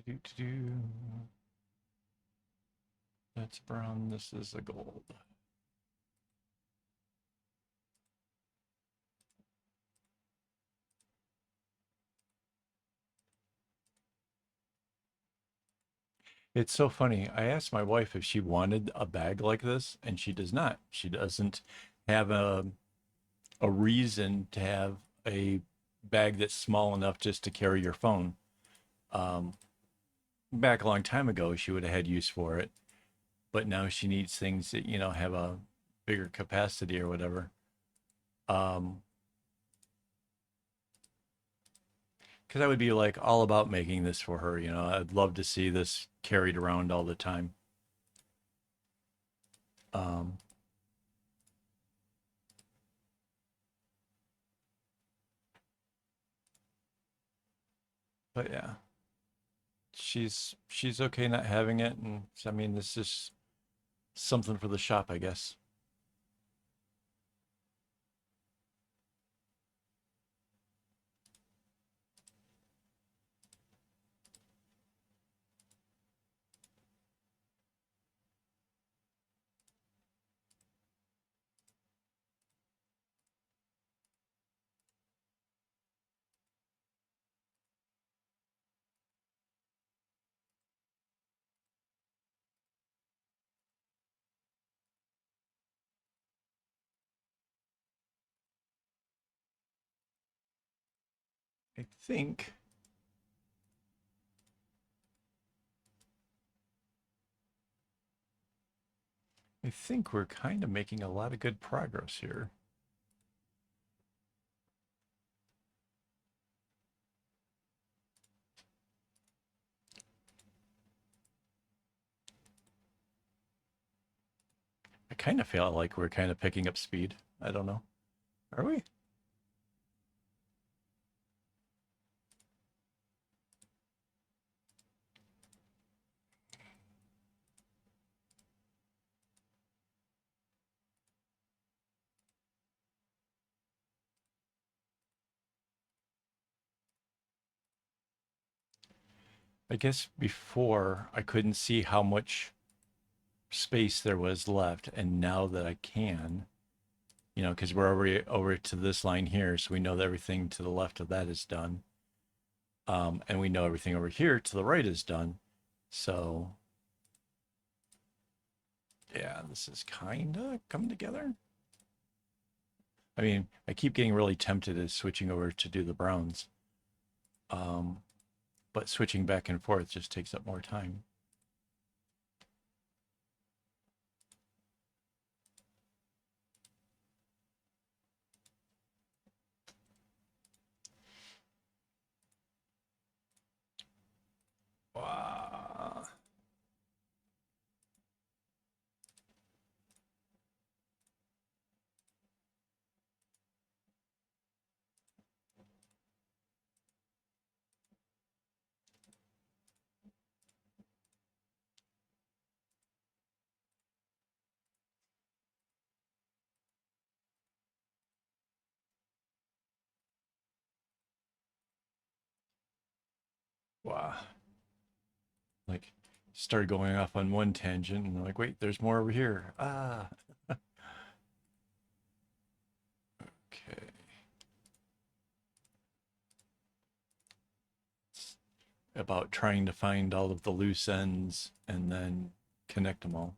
Do-do-do-do. That's brown. This is a gold. It's so funny. I asked my wife if she wanted a bag like this, and she does not. She doesn't have a reason to have a bag that's small enough just to carry your phone. Um, Back a long time ago, she would have had use for it, but now she needs things that, you know, have a bigger capacity or whatever. Um, because I would be like all about making this for her. You know, I'd love to see this carried around all the time. Um, but yeah, she's okay not having it, and I mean, this is something for the shop, I guess. I think I think we're kind of making a lot of good progress here. I kind of feel like we're kind of picking up speed. I don't know. Are we? I guess before I couldn't see how much space there was left, and now that I can, you know, because we're over to this line here, so we know that everything to the left of that is done, and we know everything over here to the right is done. So yeah, this is kind of coming together. I mean, I keep getting really tempted at switching over to do the browns, um, but switching back and forth just takes up more time. Wow. Wow. Like, started going off on one tangent and like, wait, there's more over here. Ah. Okay. It's about trying to find all of the loose ends and then connect them all.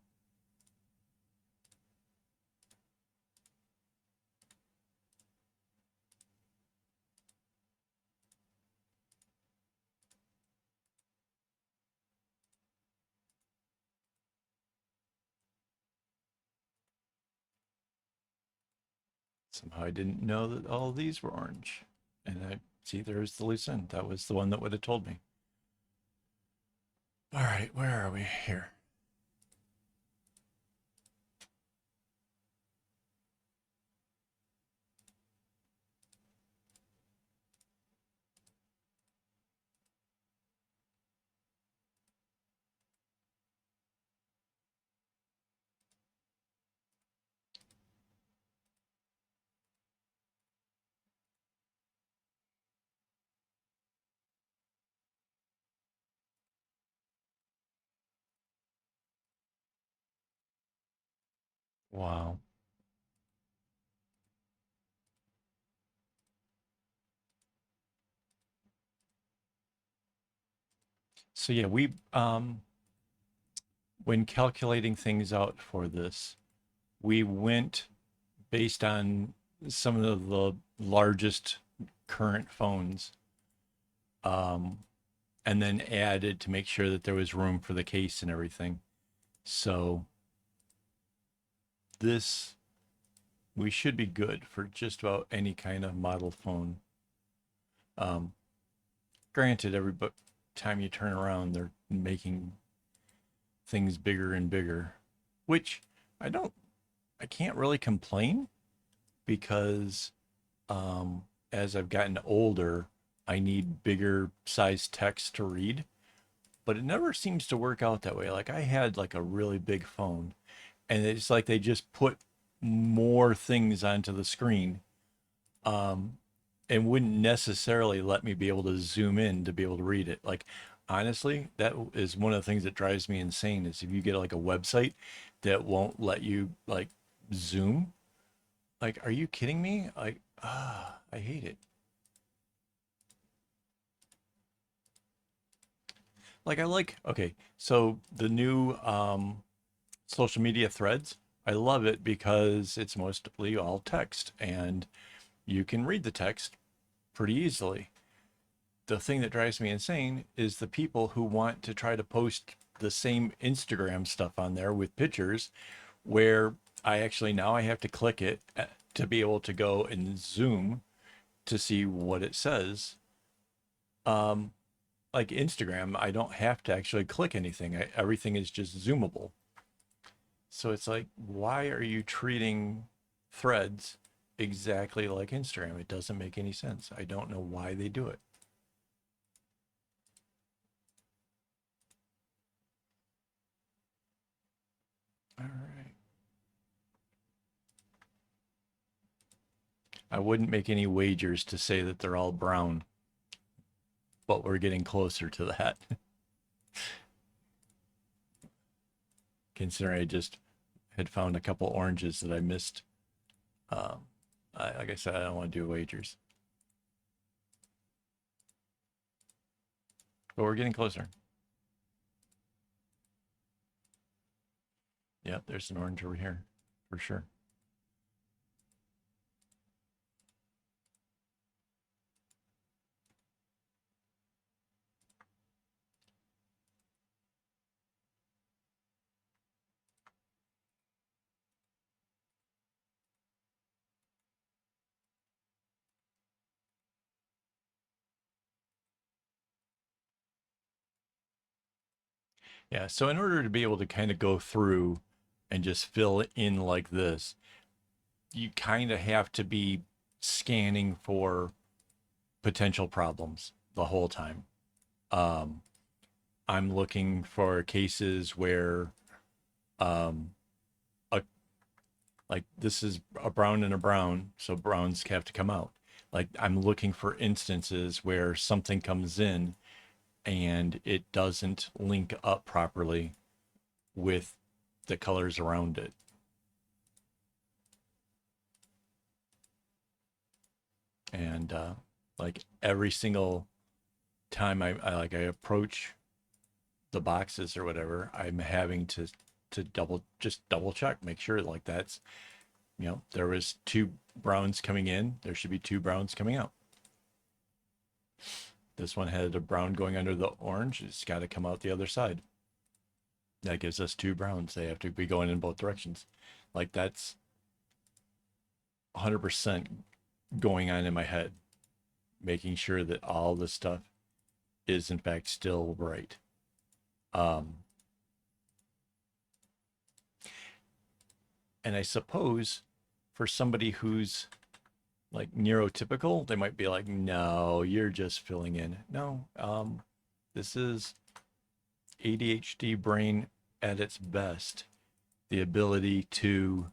Somehow I didn't know that all of these were orange. And I see there's the loose end. That was the one that would have told me. All right, where are we here? Wow. So yeah, we when calculating things out for this, we went based on some of the largest current phones, um, and then added to make sure that there was room for the case and everything. So this we should be good for just about any kind of model phone. Um, Granted, time you turn around, they're making things bigger and bigger, which I don't, I can't really complain because as I've gotten older, I need bigger size text to read, but it never seems to work out that way. Like I had like a really big phone, and it's like they just put more things onto the screen, um, and wouldn't necessarily let me be able to zoom in to be able to read it. Like honestly, that is one of the things that drives me insane is if you get like a website that won't let you like zoom. Like, are you kidding me? Like, I hate it. Like I like okay, so the new social media threads, I love it because it's mostly all text and you can read the text pretty easily. The thing that drives me insane is the people who want to try to post the same Instagram stuff on there with pictures where I actually now I have to click it to be able to go and zoom to see what it says. Um, like Instagram, I don't have to actually click anything. Everything is just zoomable. So it's like, why are you treating threads exactly like Instagram? It doesn't make any sense. I don't know why they do it. All right. I wouldn't make any wagers to say that they're all brown, but we're getting closer to that. Considering I just had found a couple oranges that I missed. Um, like I said, I don't want to do wagers, but we're getting closer. Yeah, there's an orange over here for sure. Yeah, so in order to be able to kind of go through and just fill in like this, you kind of have to be scanning for potential problems the whole time. Um, I'm looking for cases where, um, a, like this is a brown and a brown, so browns have to come out. Like I'm looking for instances where something comes in and it doesn't link up properly with the colors around it. And like every single time I approach the boxes or whatever, I'm having to double check, make sure like that's there was two browns coming in, there should be two browns coming out. This one had a brown going under the orange, it's got to come out the other side. That gives us two browns. They have to be going in both directions. Like that's 100% going on in my head, making sure that all this stuff is in fact still right. Um, and I suppose for somebody who's like neurotypical, they might be like, no, you're just filling in. No, this is ADHD brain at its best. The ability to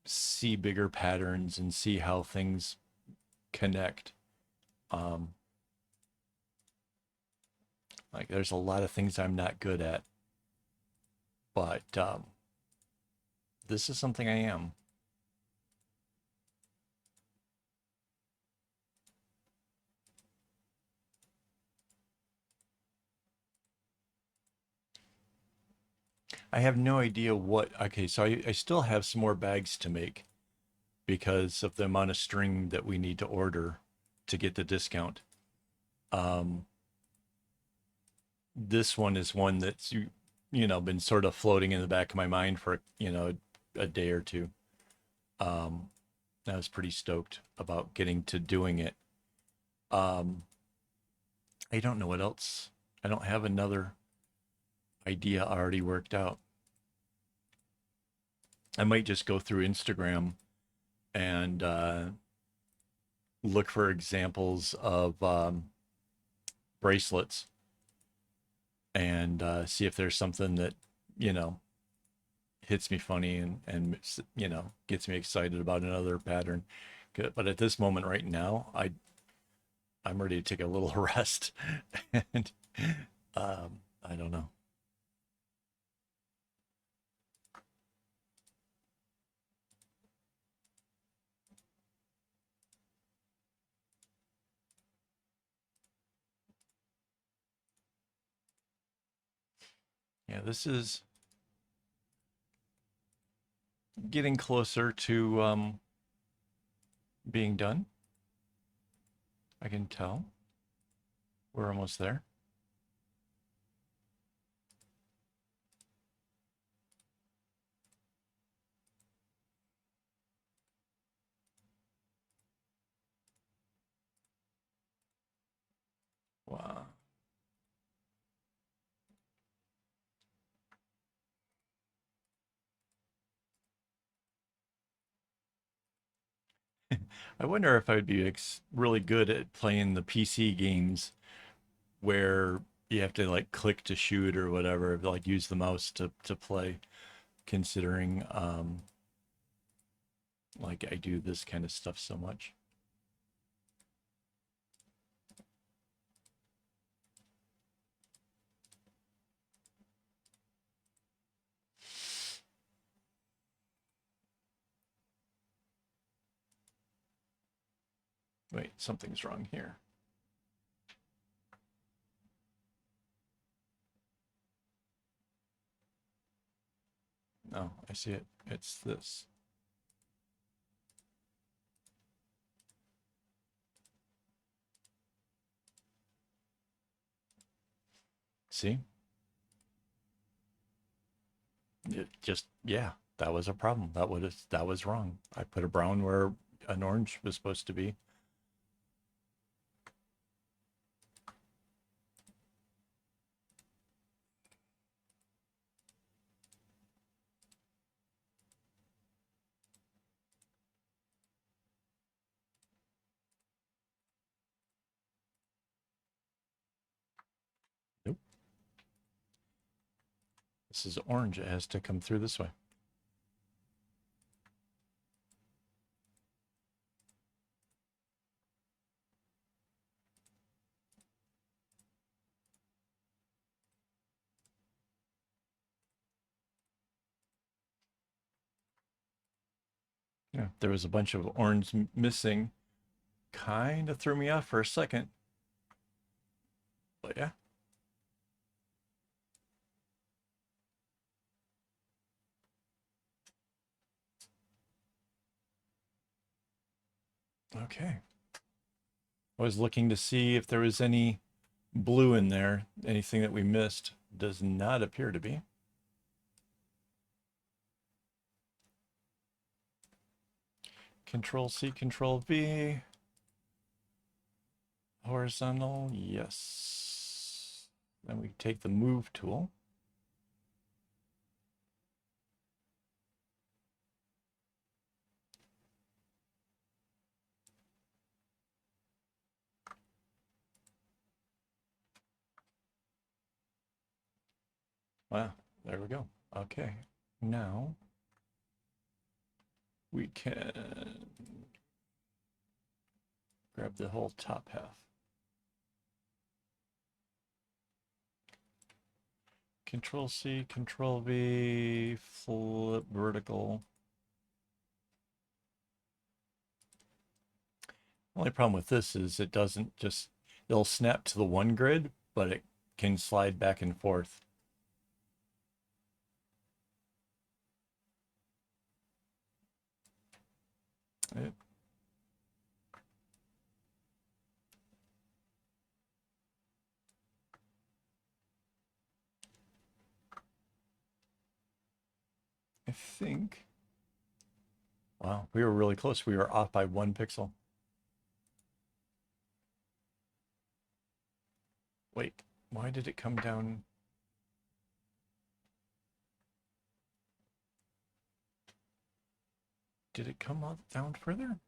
see bigger patterns and see how things connect. Um, like there's a lot of things I'm not good at, but this is something I am. I have no idea what. Okay, so I still have some more bags to make because of the amount of string that we need to order to get the discount. Um, this one is one that's been sort of floating in the back of my mind for a day or two. Um, I was pretty stoked about getting to doing it. Um, I don't know what else. I don't have another idea already worked out. I might just go through Instagram and look for examples of bracelets and see if there's something that, you know, hits me funny and you know, gets me excited about another pattern. But at this moment right now, I'm ready to take a little rest. And I don't know. Yeah, this is getting closer to being done. I can tell. We're almost there. Wow. I wonder if I'd be really good at playing the PC games where you have to like click to shoot or whatever, like use the mouse to play, considering like I do this kind of stuff so much. Wait, something's wrong here. No, I see it. It's this. See? It just, yeah, that was a problem. That was wrong. I put a brown where an orange was supposed to be. Nope. This is orange. It has to come through this way. Yeah, there was a bunch of orange missing. Kind of threw me off for a second. But yeah. Okay. I was looking to see if there was any blue in there. Anything that we missed does not appear to be. Control C, Control V. Horizontal, yes. Then we take the move tool. Wow, there we go. Okay, now we can grab the whole top half. Control C, Control V, flip vertical. Only problem with this is it doesn't just, it'll snap to the one grid, but it can slide back and forth. It, I think Wow, we were really close. We were off by 1 pixel. Wait, why did it come down? Did it come up down further?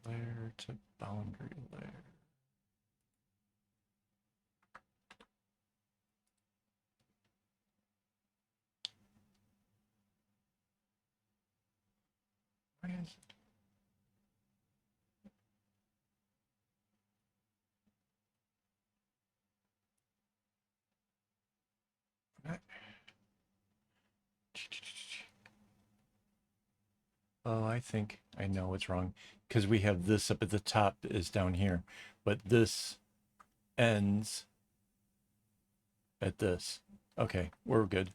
Layer to boundary layer. Why is it? Not... Oh, I think I know what's wrong. Because we have this up at the top is down here, but this ends at this. Okay, we're good.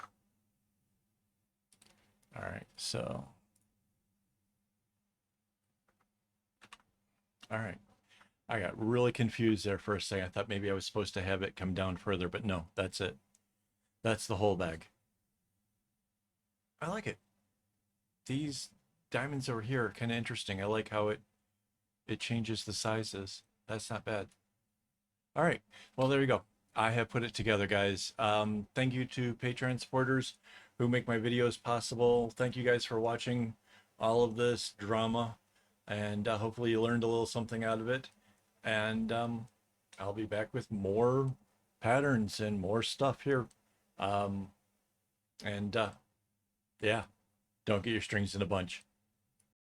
All right, so. All right. I got really confused there for a second. I thought maybe I was supposed to have it come down further, but no, that's it. That's the whole bag. I like it. These diamonds over here are kind of interesting. I like how it changes the sizes. That's not bad. All right. Well, there you go. I have put it together, guys. Thank you to Patreon supporters who make my videos possible. Thank you guys for watching all of this drama, and hopefully you learned a little something out of it. And I'll be back with more patterns and more stuff here. Um, and yeah, don't get your strings in a bunch.